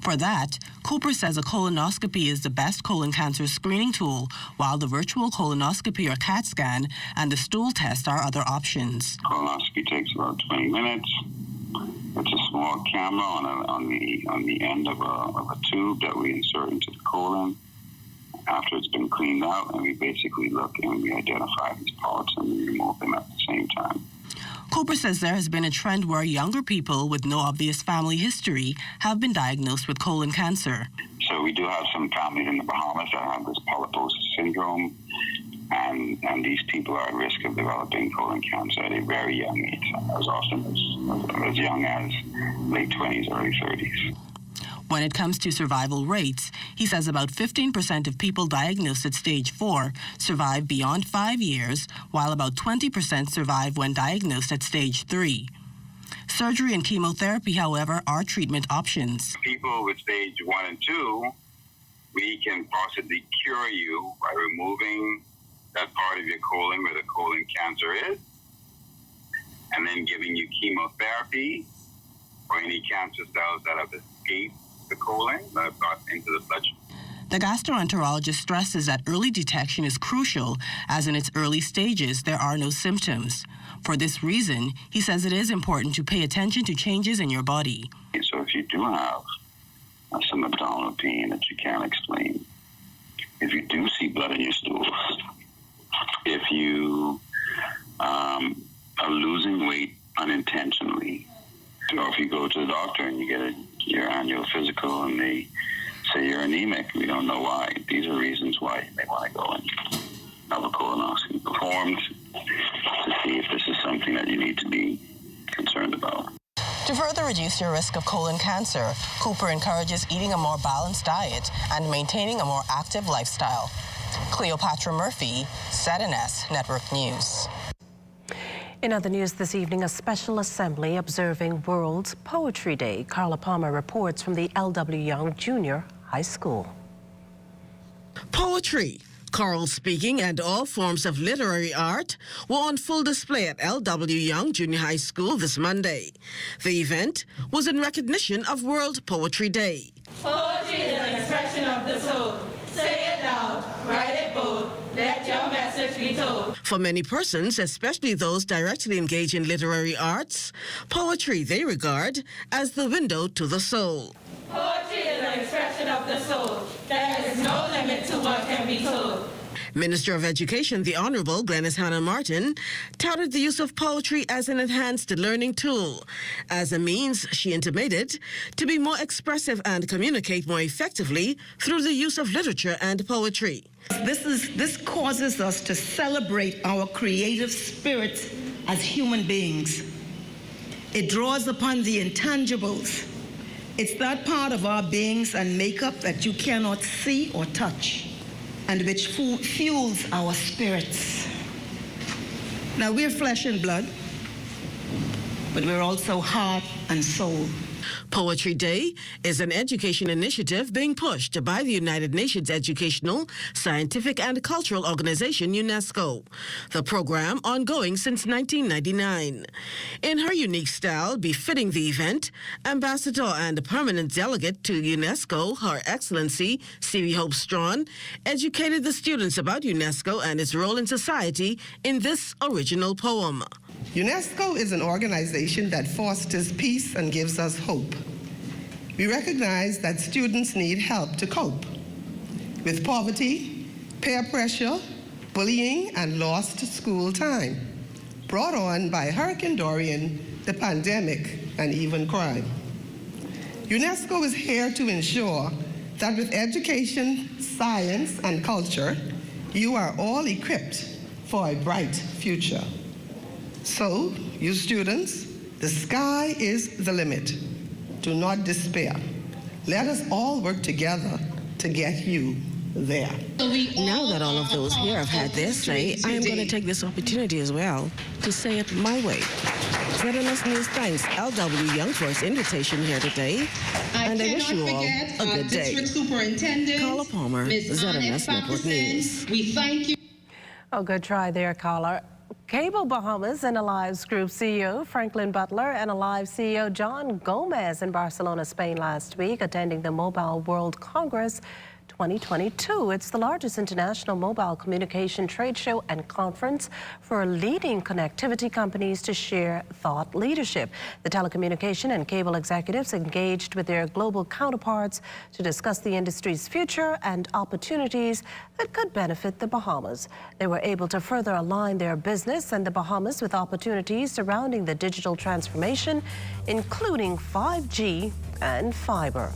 For that, Cooper says a colonoscopy is the best colon cancer screening tool, while the virtual colonoscopy or CAT scan and the stool test are other options. Colonoscopy takes about 20 minutes. It's a small camera on the end of a tube that we insert into the colon after it's been cleaned out, and we basically look and we identify these polyps and we remove them at the same time. Cooper says there has been a trend where younger people with no obvious family history have been diagnosed with colon cancer. So we do have some families in the Bahamas that have this polyposis syndrome, and these people are at risk of developing colon cancer at a very young age, as often as young as late 20s, early 30s. When it comes to survival rates, he says about 15% of people diagnosed at stage 4 survive beyond 5 years, while about 20% survive when diagnosed at stage 3. Surgery and chemotherapy, however, are treatment options. People with stage 1 and 2, we can possibly cure you by removing that part of your colon where the colon cancer is, and then giving you chemotherapy for any cancer cells that have escaped the colon that have got into the bloodstream. The gastroenterologist stresses that early detection is crucial, as in its early stages there are no symptoms. For this reason, he says it is important to pay attention to changes in your body. So if you do have some abdominal pain that you can't explain, if you do see blood in your stools, if you are losing weight unintentionally, or if you go to the doctor and you get your annual physical and they say you're anemic, we don't know why. These are reasons why you may want to go and have a colonoscopy performed to see if this is something that you need to be concerned about. To further reduce your risk of colon cancer, Cooper encourages eating a more balanced diet and maintaining a more active lifestyle. Cleopatra Murphy, ZNS Network News. In other news this evening, a special assembly observing World Poetry Day. Carla Palmer reports from the L.W. Young Junior High School. Poetry, choral speaking, and all forms of literary art were on full display at L.W. Young Junior High School this Monday. The event was in recognition of World Poetry Day. Poetry is an expression of the soul. Say it loud, write it bold, let your message be told. For many persons, especially those directly engaged in literary arts, poetry they regard as the window to the soul. Poetry is an expression soul. There is no limit to what can be told. Minister of Education, the Honorable Glenys Hannah Martin, touted the use of poetry as an enhanced learning tool, as a means, she intimated, to be more expressive and communicate more effectively through the use of literature and poetry. This causes us to celebrate our creative spirit as human beings. It draws upon the intangibles. It's that part of our beings and makeup that you cannot see or touch, and which fuels our spirits. Now, we're flesh and blood, but we're also heart and soul. Poetry Day is an education initiative being pushed by the United Nations Educational, Scientific and Cultural Organization, UNESCO. The program ongoing since 1999. In her unique style befitting the event, Ambassador and Permanent Delegate to UNESCO, Her Excellency C.V. Hope Strawn, educated the students about UNESCO and its role in society in this original poem. UNESCO is an organization that fosters peace and gives us hope. We recognize that students need help to cope with poverty, peer pressure, bullying, and lost school time, brought on by Hurricane Dorian, the pandemic, and even crime. UNESCO is here to ensure that with education, science, and culture, you are all equipped for a bright future. So, you students, the sky is the limit. Do not despair. Let us all work together to get you there. Now that all of those here have had their say, I am going to take this opportunity as well to say it my way. ZNS News thanks LW Young for his invitation here today, and I wish you all a good day. District Superintendent Carla Palmer, ZNS Network News. We thank you. Oh, good try there, Carla. Cable Bahamas and Alive's Group CEO Franklin Butler and Alive CEO John Gomez in Barcelona, Spain last week, attending the Mobile World Congress 2022. It's the largest international mobile communication trade show and conference for leading connectivity companies to share thought leadership. The telecommunication and cable executives engaged with their global counterparts to discuss the industry's future and opportunities that could benefit the Bahamas. They were able to further align their business and the Bahamas with opportunities surrounding the digital transformation, including 5G and fiber.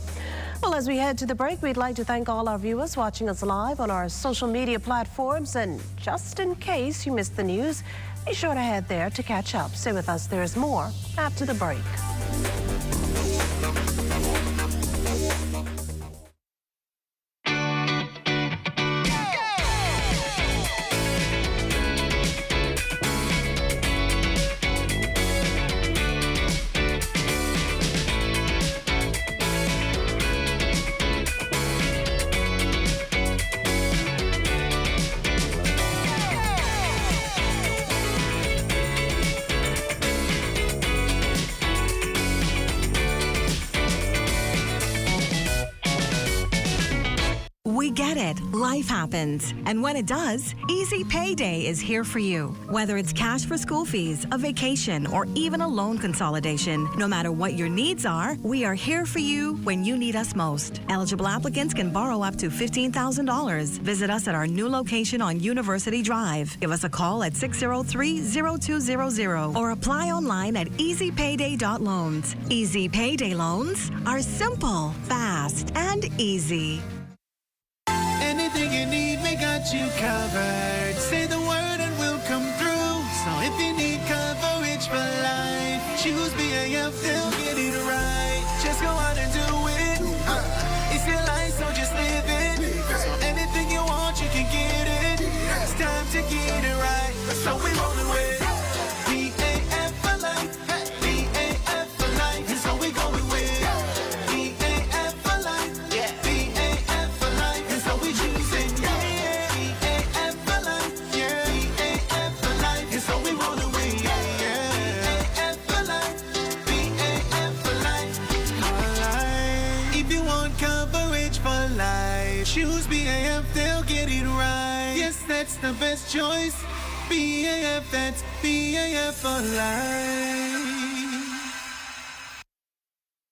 Well, as we head to the break, we'd like to thank all our viewers watching us live on our social media platforms. And just in case you missed the news, be sure to head there to catch up. Stay with us. There is more after the break. We get it. Life happens. And when it does, Easy Payday is here for you. Whether it's cash for school fees, a vacation, or even a loan consolidation, no matter what your needs are, we are here for you when you need us most. Eligible applicants can borrow up to $15,000. Visit us at our new location on University Drive. Give us a call at 603-0200 or apply online at easypayday.loans. Easy Payday loans are simple, fast, and easy. Anything you need, we got you covered. Say the word and we'll come through. So if you need coverage for life, choose BAF, they'll get it right. Just go out and do it. It's your life, so just live it. So anything you want, you can get it. It's time to get it right. So we rolling with BAF for life. BAF for life. And so we going with BAF for life. BAF for life. And so we choosing BAF for life. BAF for life. And so we rolling with BAF for life. BAF for life. If you want coverage for life, choose BAF, they'll get it right. Yes, that's the best choice. BAF, that's BAF for life.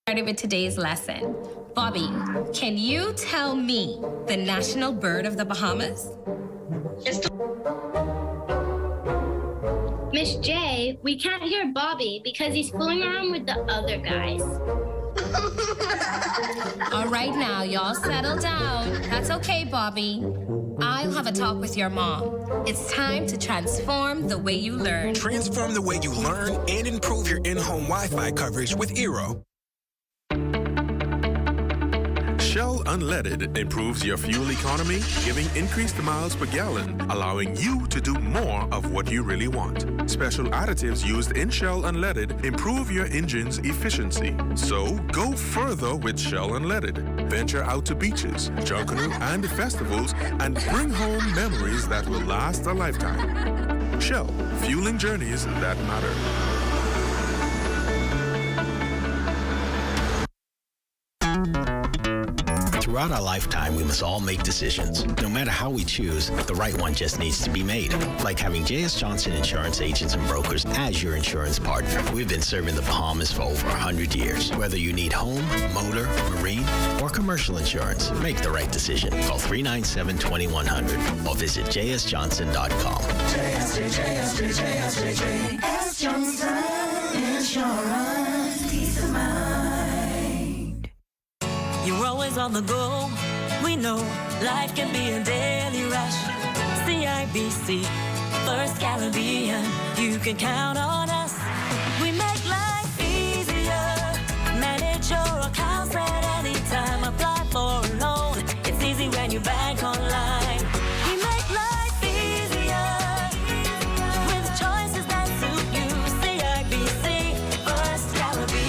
Started with today's lesson. Bobby, can you tell me the national bird of the Bahamas? Miss J, we can't hear Bobby because he's fooling around with the other guys. All right now, y'all settle down. That's okay, Bobby. I'll have a talk with your mom. It's time to transform the way you learn. Transform the way you learn and improve your in-home Wi-Fi coverage with Eero. Shell Unleaded improves your fuel economy, giving increased miles per gallon, allowing you to do more of what you really want. Special additives used in Shell Unleaded improve your engine's efficiency. So go further with Shell Unleaded. Venture out to beaches, Junkanoo, and festivals and bring home memories that will last a lifetime. Shell, fueling journeys that matter. Throughout our lifetime, we must all make decisions. No matter how we choose, the right one just needs to be made. Like having J.S. Johnson Insurance Agents and Brokers as your insurance partner. We've been serving the Bahamas for over 100 years. Whether you need home, motor, marine, or commercial insurance, make the right decision. Call 397-2100 or visit jsjohnson.com. JS Johnson Insurance. Peace of mind. You're always on the go. We know life can be a daily rush. CIBC, First Caribbean, you can count on us. We make life easier. Manage your accounts at any time. Apply for a loan. It's easy when you bank online. We make life easier with choices that suit you. CIBC, First Caribbean.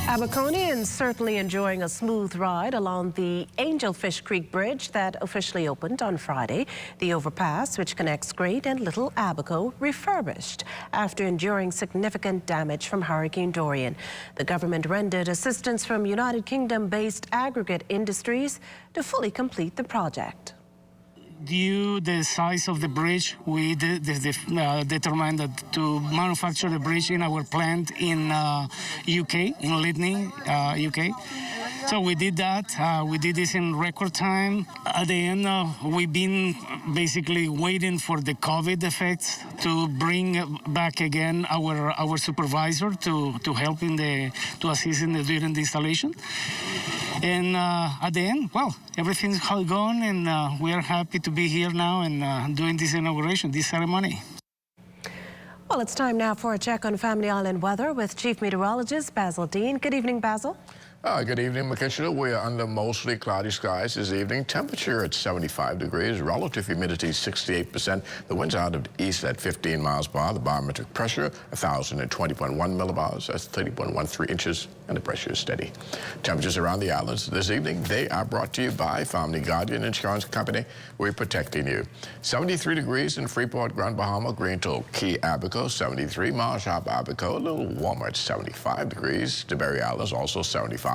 Abaconians certainly enjoying a smooth ride along the Angelfish Creek Bridge that officially opened on Friday. The overpass, which connects Great and Little Abaco, refurbished after enduring significant damage from Hurricane Dorian. The government rendered assistance from United Kingdom-based aggregate industries to fully complete the project. Due to the size of the bridge, we determined that to manufacture the bridge in our plant in UK, in Lydney, UK. So we did that. We did this in record time. At the end, we've been basically waiting for the COVID effects to bring back again our supervisor to help to assist during the installation. And at the end, well, everything's all gone, and we are happy to be here now and doing this inauguration, this ceremony. Well, it's time now for a check on Family Island weather with Chief Meteorologist Basil Dean. Good evening, Basil. Good evening, Makishla. We are under mostly cloudy skies this evening. Temperature at 75 degrees. Relative humidity 68%. The winds out of the east at 15 miles per hour. The barometric pressure 1,020.1 millibars. That's 30.13 inches, and the pressure is steady. Temperatures around the islands this evening, they are brought to you by Family Guardian Insurance Company. We're protecting you. 73 degrees in Freeport, Grand Bahama, Greentoll, Key, Abaco. 73, Marsh Hop, Abaco. A little warmer at 75 degrees. The Berry Islands also 75.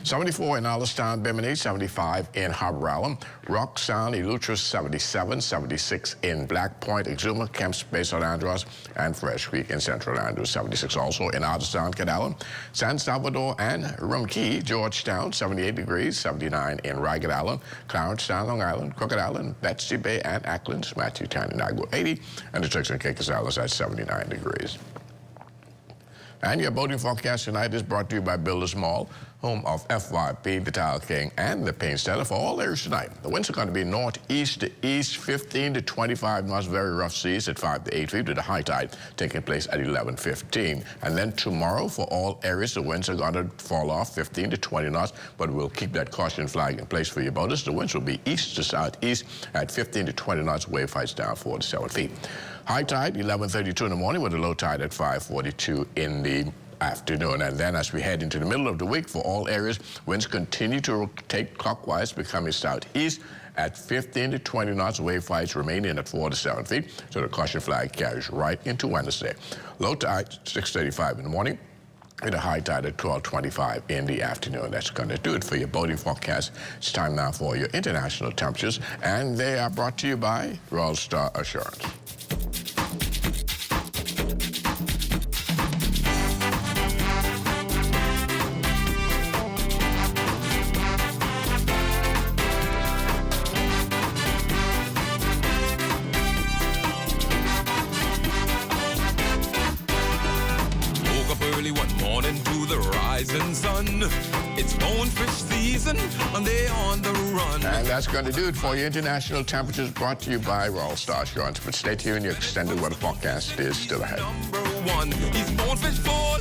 74 in Allenstown, Bimini, 75 in Harbor Island, Rock Sound, Eleuthera, 77, 76 in Black Point, Exuma, Kemps, Bay St. Andrews, and Fresh Creek in Central Andrews, 76 also in Otterstown, Cadallen, San Salvador, and Rumkey, Georgetown, 78 degrees, 79 in Ragged Island, Clarence Town, Long Island, Crooked Island, Betsy Bay, and Acklands, Matthew Town, and Agua, 80, and the Turks and Caicos Islands at 79 degrees. And your boating forecast tonight is brought to you by Builders Mall, home of FYP, the Tile King, and the Paint Setter for all areas tonight. The winds are going to be northeast to east, 15 to 25 knots, very rough seas at 5 to 8 feet, with the high tide taking place at 11:15. And then tomorrow, for all areas, the winds are going to fall off 15 to 20 knots, but we'll keep that caution flag in place for your boaters. The winds will be east to southeast at 15 to 20 knots, wave heights down 4 to 7 feet. High tide, 11:32 in the morning, with a low tide at 5:42 in the afternoon. And then as we head into the middle of the week, for all areas, winds continue to rotate clockwise, becoming southeast at 15 to 20 knots. Wave heights remaining at 4 to 7 feet. So the caution flag carries right into Wednesday. Low tide, 6:35 in the morning. with a high tide at 12:25 in the afternoon. That's going to do it for your boating forecast. It's time now for your international temperatures, and they are brought to you by Royal Star Assurance. Early one morning to the rising sun. It's bonefish season and they're on the run. And that's going to do it for your international temperatures brought to you by Royal Star Assurance. But stay tuned, your extended weather forecast is still ahead. Number one, he's bonefish fall.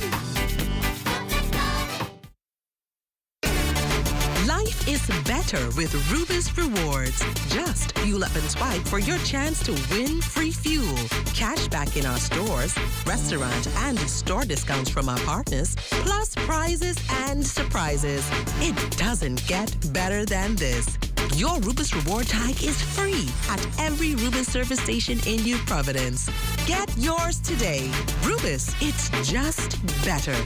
Life is better with Rubis Rewards. Just fuel up and swipe for your chance to win free fuel, cash back in our stores, restaurant and store discounts from our partners, plus prizes and surprises. It doesn't get better than this. Your Rubis Reward tag is free at every Rubis service station in New Providence. Get yours today. Rubis, it's just better.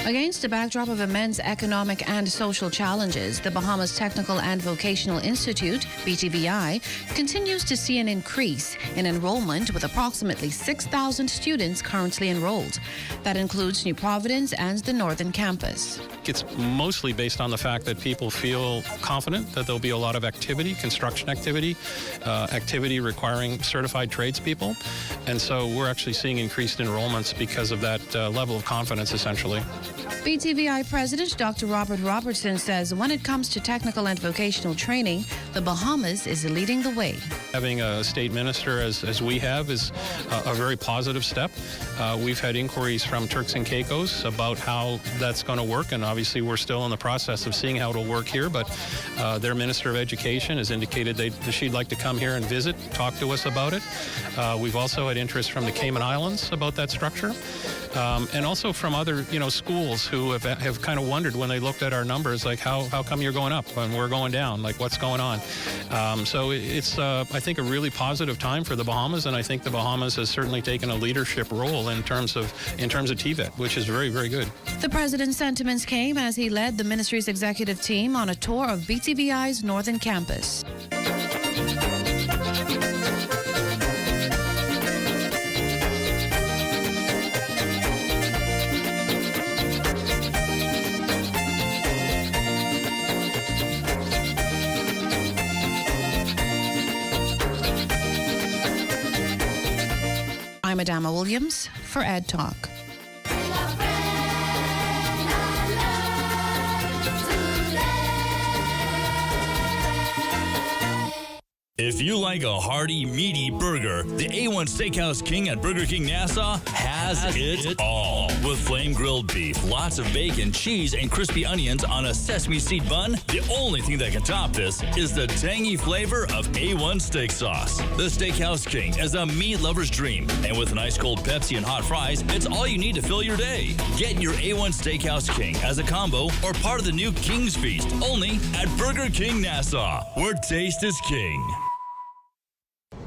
Against a backdrop of immense economic and social challenges, the Bahamas Technical and Vocational Institute, BTVI, continues to see an increase in enrollment with approximately 6,000 students currently enrolled. That includes New Providence and the Northern Campus. It's mostly based on the fact that people feel confident that there'll be a lot of activity, construction activity, activity requiring certified tradespeople. And so we're actually seeing increased enrollments because of that level of confidence, essentially. BTVI President Dr. Robert Robertson says when it comes to technical and vocational training, the Bahamas is leading the way. Having a state minister as we have is a very positive step. We've had inquiries from Turks and Caicos about how that's going to work, and obviously we're still in the process of seeing how it'll work here, but their Minister of Education has indicated that she'd like to come here and visit, talk to us about it. We've also had interest from the Cayman Islands about that structure. And also from other, schools who have kind of wondered when they looked at our numbers, like how come you're going up when we're going down? Like what's going on? So it's, I think, a really positive time for the Bahamas, and I think the Bahamas has certainly taken a leadership role in terms of TVET, which is very, very good. The president's sentiments came as he led the ministry's executive team on a tour of BTVI's Northern Campus. I'm Adama Williams for Ed Talk. If you like a hearty, meaty burger, the A1 Steakhouse King at Burger King Nassau has it all. With flame-grilled beef, lots of bacon, cheese, and crispy onions on a sesame seed bun, the only thing that can top this is the tangy flavor of A1 steak sauce. The Steakhouse King is a meat lover's dream, and with an ice-cold Pepsi and hot fries, it's all you need to fill your day. Get your A1 Steakhouse King as a combo or part of the new King's Feast, only at Burger King Nassau, where taste is king.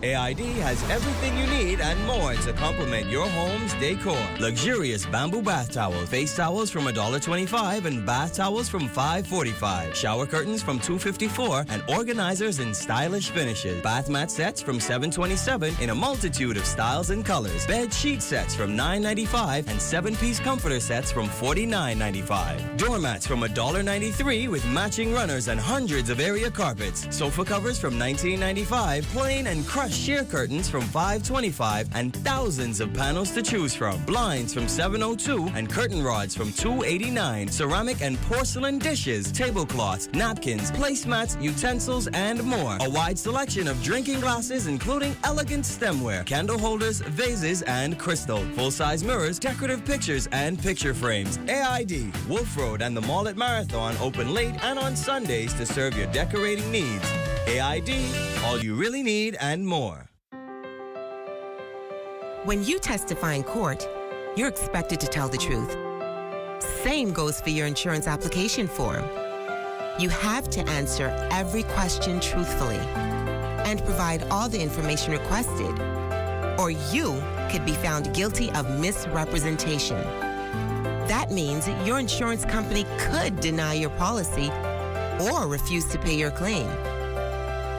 AID has everything you need and more to complement your home's decor. Luxurious bamboo bath towels, face towels from $1.25 and bath towels from $5.45. Shower curtains from $2.54 and organizers in stylish finishes. Bath mat sets from $7.27 in a multitude of styles and colors. Bed sheet sets from $9.95 and 7-piece comforter sets from $49.95. Doormats from $1.93 with matching runners and hundreds of area carpets. Sofa covers from $19.95, plain and crushed sheer curtains from $5.25 and thousands of panels to choose from. Blinds from $7.02 and curtain rods from $2.89. Ceramic and porcelain dishes, tablecloths, napkins, placemats, utensils, and more. A wide selection of drinking glasses, including elegant stemware, candle holders, vases, and crystal. Full-size mirrors, decorative pictures, and picture frames. AID, Wolf Road, and the Mall at Marathon open late and on Sundays to serve your decorating needs. AID, all you really need and more. When you testify in court, you're expected to tell the truth. Same goes for your insurance application form. you have to answer every question truthfully and provide all the information requested, or you could be found guilty of misrepresentation. That means your insurance company could deny your policy or refuse to pay your claim.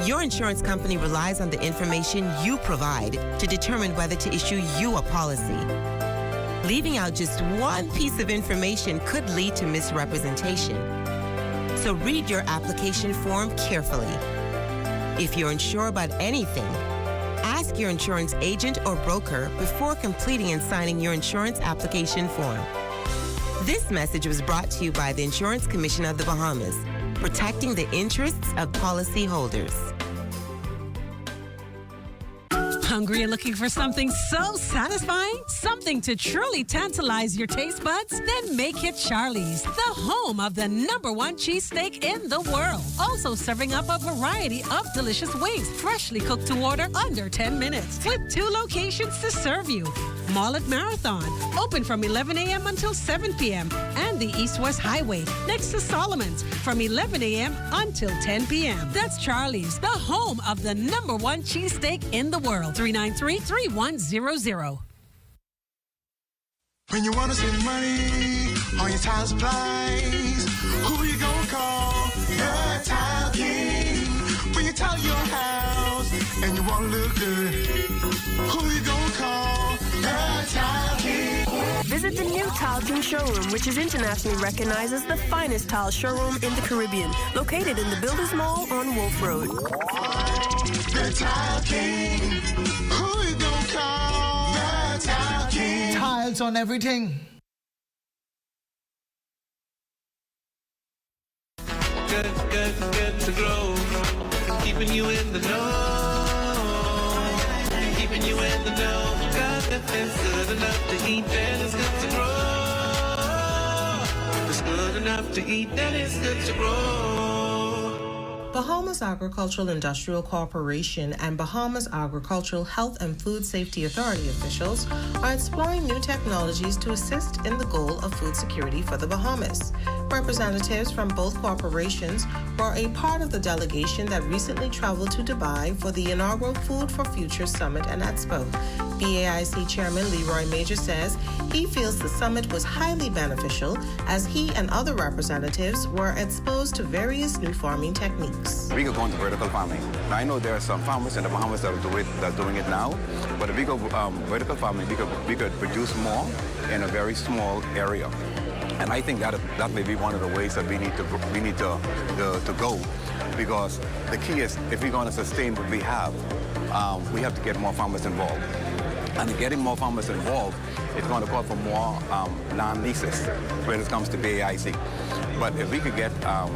Your insurance company relies on the information you provide to determine whether to issue you a policy. Leaving out just one piece of information could lead to misrepresentation. So read your application form carefully. If you're unsure about anything, ask your insurance agent or broker before completing and signing your insurance application form. This message was brought to you by the Insurance Commission of the Bahamas, protecting the interests of policyholders. Hungry and looking for something so satisfying? Something to truly tantalize your taste buds? Then make it Charlie's, the home of the #1 cheesesteak in the world. Also serving up a variety of delicious wings, freshly cooked to order under 10 minutes. With 2 locations to serve you. Mall at Marathon, open from 11 a.m. until 7 p.m. And the East-West Highway, next to Solomon's, from 11 a.m. until 10 p.m. That's Charlie's, the home of the #1 cheesesteak in the world. 393-3100. When you want to save money on your tile supplies, who you gonna call? The Tile King. When you tile your house and you want to look good, who you gonna call? The Tile King. Visit the new Tile King showroom, which is internationally recognized as the finest tile showroom in the Caribbean, located in the Builders Mall on Wolf Road. The Tile King. Who you gonna call? The Tile King. Tiles on everything. Good to grow. Keeping you in the know. Keeping you in the know. Got that it's good enough to eat, then it's good to grow. It's good enough to eat, then it's good to grow. Bahamas Agricultural Industrial Corporation and Bahamas Agricultural Health and Food Safety Authority officials are exploring new technologies to assist in the goal of food security for the Bahamas. Representatives from both corporations were a part of the delegation that recently traveled to Dubai for the inaugural Food for Future Summit and Expo. BAIC Chairman Leroy Major says he feels the summit was highly beneficial as he and other representatives were exposed to various new farming techniques. We could go into vertical farming. Now, I know there are some farmers in the Bahamas that are doing it now, but if we go vertical farming, we could produce more in a very small area. And I think that may be one of the ways that we need to go, because the key is if we're going to sustain what we have to get more farmers involved. And getting more farmers involved, it's going to call for more land leases when it comes to BAIC. But if we could get our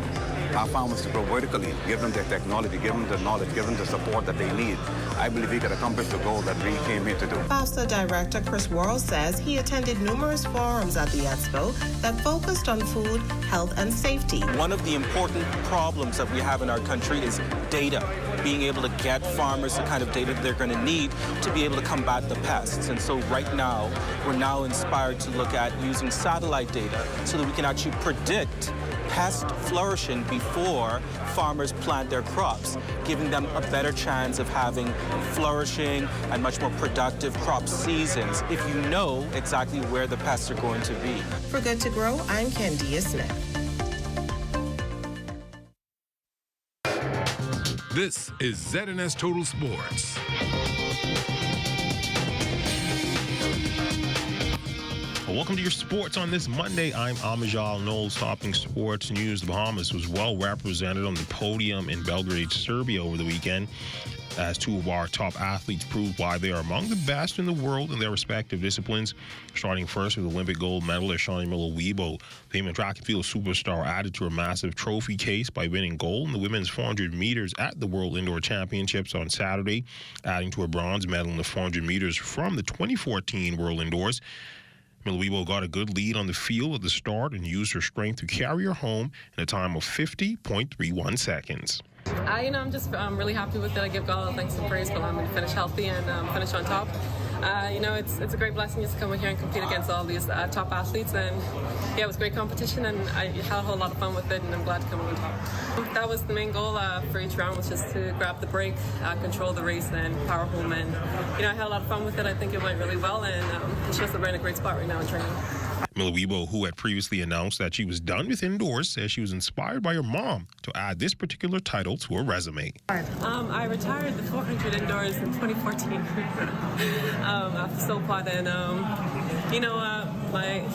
farmers to grow vertically, give them their technology, give them the knowledge, give them the support that they need, I believe we could accomplish the goal that we came here to do. FAFSA Director Chris Worrell says he attended numerous forums at the Expo that focused on food, health, and safety. One of the important problems that we have in our country is data, being able to get farmers the kind of data they're going to need to be able to combat the pests. And so right now, we're now inspired to look at using satellite data so that we can actually predict pest flourishing before farmers plant their crops, giving them a better chance of having flourishing and much more productive crop seasons if you know exactly where the pests are going to be. For Good to Grow, I'm Candia Smith. This is ZNS Total Sports. Welcome to your sports on this Monday. I'm Amajal Knowles, topping sports news. The Bahamas was well represented on the podium in Belgrade, Serbia over the weekend, as two of our top athletes proved why they are among the best in the world in their respective disciplines. Starting first with Olympic gold medalist Shawnee Miller-Weibo, the Haman track and field superstar added to her massive trophy case by winning gold in the women's 400 meters at the World Indoor Championships on Saturday, adding to a bronze medal in the 400 meters from the 2014 World Indoors. Miller-Weibo got a good lead on the field at the start and used her strength to carry her home in a time of 50.31 seconds. I'm just really happy with it. I give God all thanks and praise for allowing me to finish healthy and finish on top. It's a great blessing just to come in here and compete against all these top athletes, and yeah, it was great competition, and I had a whole lot of fun with it, and I'm glad to come on top. That was the main goal for each round, was just to grab the break, control the race, and power home, and I had a lot of fun with it. I think it went really well, and it shows that we're in a great spot right now in training. Miliwibo, who had previously announced that she was done with indoors, says she was inspired by her mom to add this particular title to her resume. I retired the 400 indoors in 2014 after SOPOD, and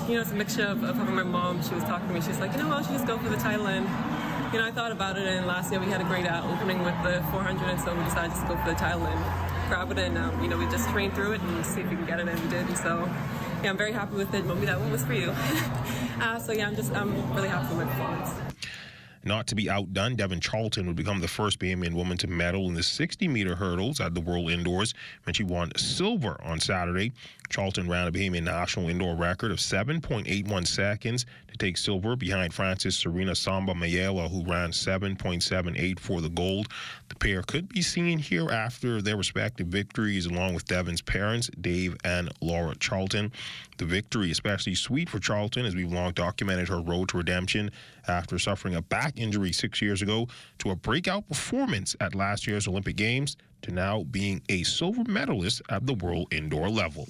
it's a mixture of having my mom. She was talking to me. She was like, why don't you just go for the title? And I thought about it, and last year we had a great opening with the 400, and so we decided to go for the title and grab it. And we just trained through it and see if we can get it, and we did. And so. Yeah, I'm very happy with it. Mommy, that one was for you. I'm really happy with my performance. Not to be outdone, Devin Charlton would become the first Bahamian woman to medal in the 60-meter hurdles at the World Indoors when she won silver on Saturday. Charlton ran a Bahamian national indoor record of 7.81 seconds to take silver behind Francis Serena Samba Mayela, who ran 7.78 for the gold. The pair could be seen here after their respective victories, along with Devin's parents, Dave and Laura Charlton. The victory, especially sweet for Charlton, as we've long documented her road to redemption after suffering a back injury 6 years ago, to a breakout performance at last year's Olympic Games, to now being a silver medalist at the world indoor level.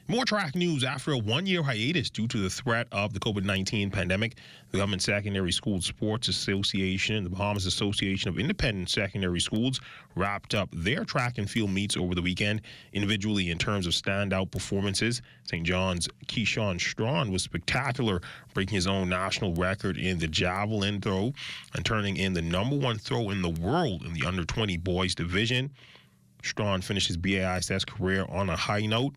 More track news. After a one-year hiatus due to the threat of the COVID-19 pandemic, the Government Secondary School Sports Association and the Bahamas Association of Independent Secondary Schools wrapped up their track and field meets over the weekend. Individually, in terms of standout performances, St. John's Keyshawn Strawn was spectacular, breaking his own national record in the javelin throw and turning in the #1 throw in the world in the under-20 boys division. Strawn finished his BAISS career on a high note.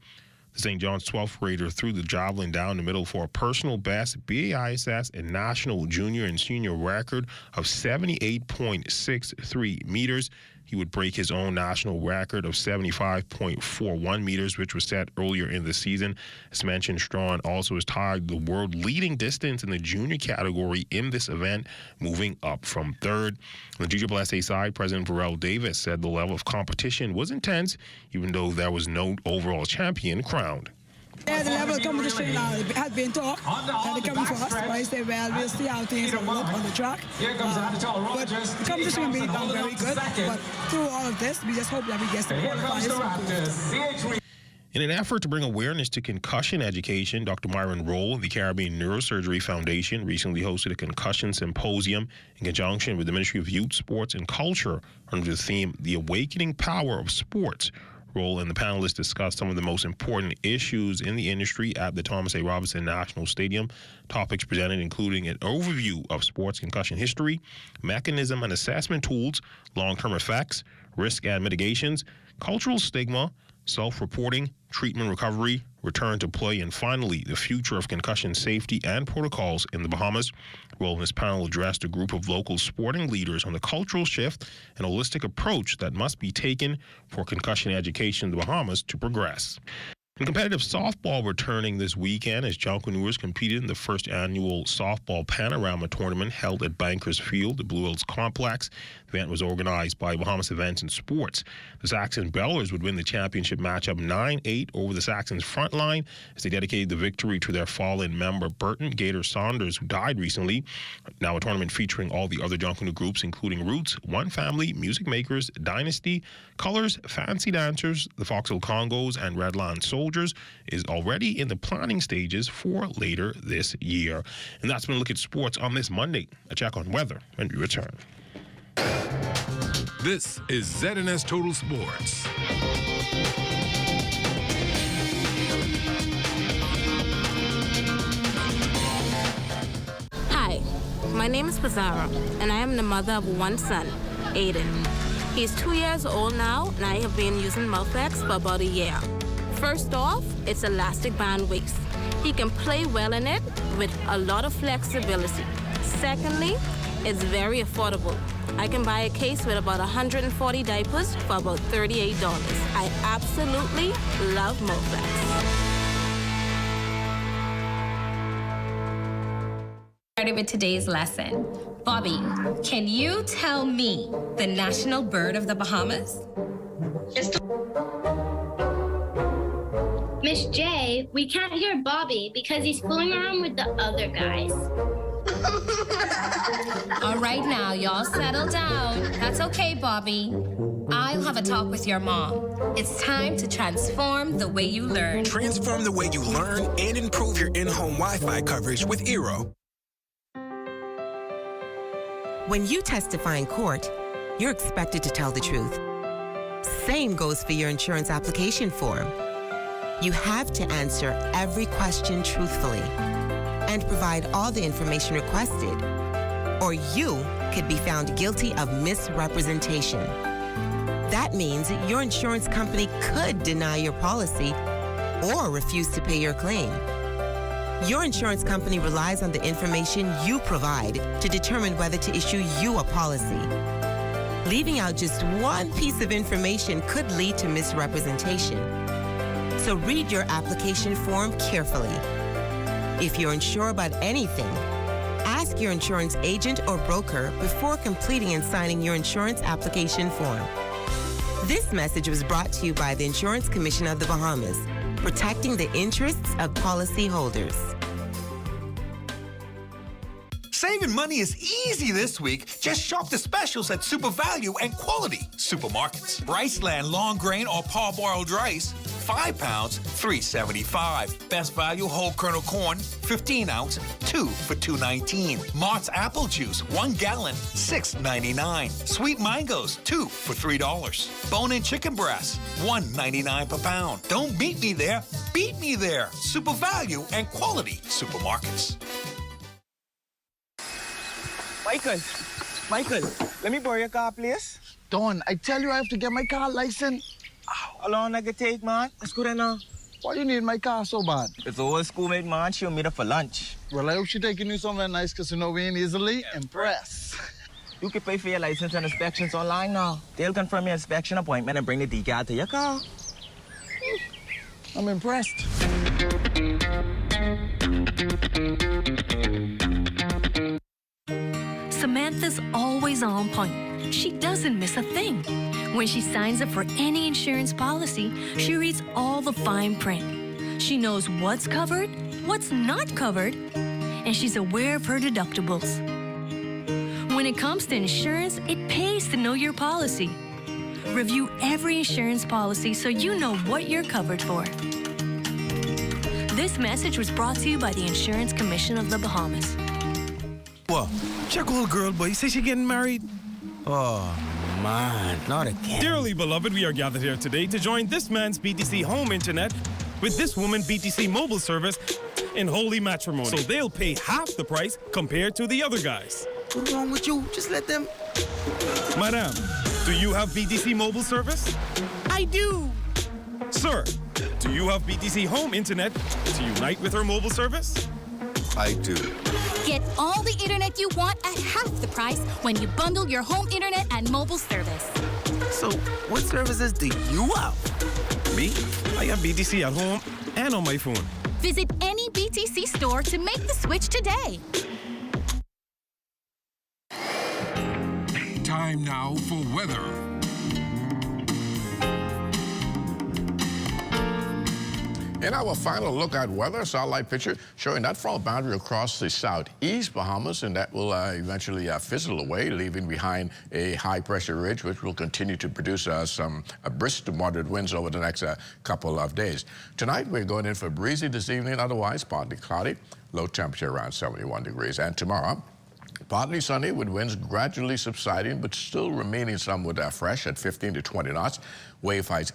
The St. John's 12th grader threw the javelin down the middle for a personal best BAISS and national junior and senior record of 78.63 meters. He would break his own national record of 75.41 meters, which was set earlier in the season. As mentioned, Strawn also has tied the world leading distance in the junior category in this event, moving up from third. On the GSSA side, President Varel Davis said the level of competition was intense, even though there was no overall champion crowned. Yeah, the level of competition now has been tough, and they're coming for us, but I say, well, we'll see how things will look on the track. But the competition will be done very good, but through all of this, we just hope that we get some qualifiers. In an effort to bring awareness to concussion education, Dr. Myron Roll of the Caribbean Neurosurgery Foundation recently hosted a concussion symposium in conjunction with the Ministry of Youth, Sports, and Culture under the theme, The Awakening Power of Sports. Roll and the panelists discussed some of the most important issues in the industry at the Thomas A. Robinson National Stadium. Topics presented including an overview of sports concussion history, mechanism and assessment tools, long-term effects, risk and mitigations, cultural stigma, self-reporting, treatment recovery, return to play, and finally, the future of concussion safety and protocols in the Bahamas. Well, this panel addressed a group of local sporting leaders on the cultural shift and holistic approach that must be taken for concussion education in the Bahamas to progress. And competitive softball returning this weekend as Jonquilneurs competed in the first annual Softball Panorama Tournament held at Bankers Field, the Blue Hills Complex. The event was organized by Bahamas Events and Sports. The Saxon Bellers would win the championship matchup 9-8 over the Saxons' front line as they dedicated the victory to their fallen member Burton Gator Saunders, who died recently. Now a tournament featuring all the other Jonquilneur groups, including Roots, One Family, Music Makers, Dynasty, Colors, Fancy Dancers, the Foxhill Congos, and Redland Soldiers, is already in the planning stages for later this year. And that's been a look at sports on this Monday. A check on weather when we return. This is ZNS Total Sports. Hi, my name is Pizarro, and I am the mother of one son, Aiden. He's 2 years old now, and I have been using Mouthflex for about a year. First off, it's elastic band waist. He can play well in it with a lot of flexibility. Secondly, it's very affordable. I can buy a case with about 140 diapers for about $38. I absolutely love Mouthflex. Started with today's lesson. Bobby, can you tell me the national bird of the Bahamas? Miss J, we can't hear Bobby because he's fooling around with the other guys. All right now, y'all settle down. That's okay, Bobby. I'll have a talk with your mom. It's time to transform the way you learn. Transform the way you learn and improve your in-home Wi-Fi coverage with Eero. When you testify in court, you're expected to tell the truth. Same goes for your insurance application form. You have to answer every question truthfully and provide all the information requested, or you could be found guilty of misrepresentation. That means your insurance company could deny your policy or refuse to pay your claim. Your insurance company relies on the information you provide to determine whether to issue you a policy. Leaving out just one piece of information could lead to misrepresentation. So read your application form carefully. If you're unsure about anything, ask your insurance agent or broker before completing and signing your insurance application form. This message was brought to you by the Insurance Commission of the Bahamas, protecting the interests of policyholders. Saving money is easy this week. Just shop the specials at Super Value and Quality Supermarkets. Riceland long grain or parboiled rice, 5 pounds, $3.75. Best Value whole kernel corn, 15 ounce, 2 for $2.19. Mart's apple juice, 1 gallon, $6.99. Sweet mangoes, 2 for $3. Bone-in chicken breasts, $1.99 per pound. Don't beat me there, beat me there. Super Value and Quality Supermarkets. Michael, let me borrow your car, please. Don, I tell you I have to get my car license. How long I can take, man? Let's go there now. Why do you need my car so bad? It's an old schoolmate, man. She'll meet up for lunch. Well, I hope she's taking you somewhere nice because you know we ain't easily impressed. You can pay for your license and inspections online now. They'll confirm your inspection appointment and bring the decal to your car. I'm impressed. Samantha's always on point. She doesn't miss a thing. When she signs up for any insurance policy, she reads all the fine print. She knows what's covered, what's not covered, and she's aware of her deductibles. When it comes to insurance, it pays to know your policy. Review every insurance policy so you know what you're covered for. This message was brought to you by the Insurance Commission of the Bahamas. What? Check old girl, boy. You say she getting married? Oh, man, not again. Dearly beloved, we are gathered here today to join this man's BTC home internet with this woman BTC mobile service in holy matrimony. So they'll pay half the price compared to the other guys. What's wrong with you? Just let them... Madam, do you have BTC mobile service? I do. Sir, do you have BTC home internet to unite with her mobile service? I do. Get all the internet you want at half the price when you bundle your home internet and mobile service. So, what services do you have? Me? I have BTC at home and on my phone. Visit any BTC store to make the switch today. Time now for weather. In our final look at weather, satellite picture showing that front boundary across the southeast Bahamas, and that will eventually fizzle away, leaving behind a high-pressure ridge, which will continue to produce some brisk to moderate winds over the next couple of days. Tonight, we're going in for breezy this evening, otherwise partly cloudy, low temperature around 71 degrees. And tomorrow, partly sunny with winds gradually subsiding, but still remaining somewhat fresh at 15 to 20 knots. Wave heights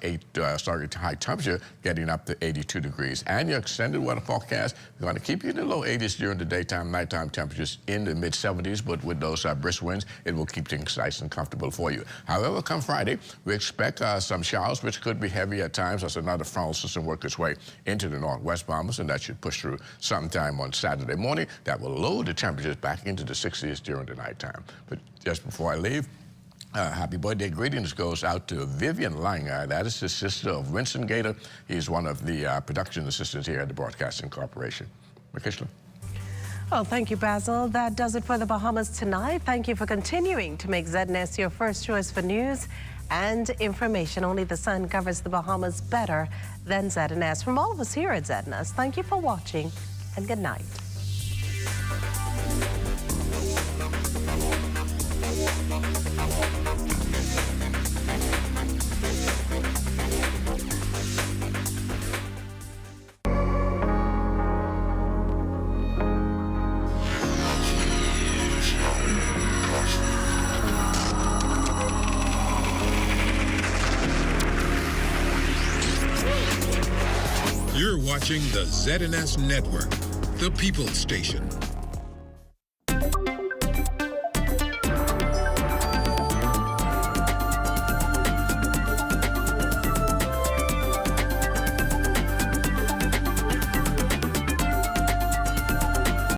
starting to high temperature, getting up to 82 degrees. And your extended weather forecast, we're going to keep you in the low 80s during the daytime, nighttime temperatures in the mid 70s, but with those brisk winds, it will keep things nice and comfortable for you. However, come Friday, we expect some showers, which could be heavy at times as another frontal system works its way into the northwest Bahamas, and that should push through sometime on Saturday morning. That will lower the temperatures back into the 60s during the nighttime. But just before I leave, happy birthday greetings goes out to Vivian Lang. That is the sister of Winston Gator. He's one of the production assistants here at the Broadcasting Corporation. Makishla. Well, thank you, Basil. That does it for the Bahamas tonight. Thank you for continuing to make ZNS your first choice for news and information. Only the sun covers the Bahamas better than ZNS. From all of us here at ZNS, thank you for watching and good night. You're watching the ZNS Network, the People's Station.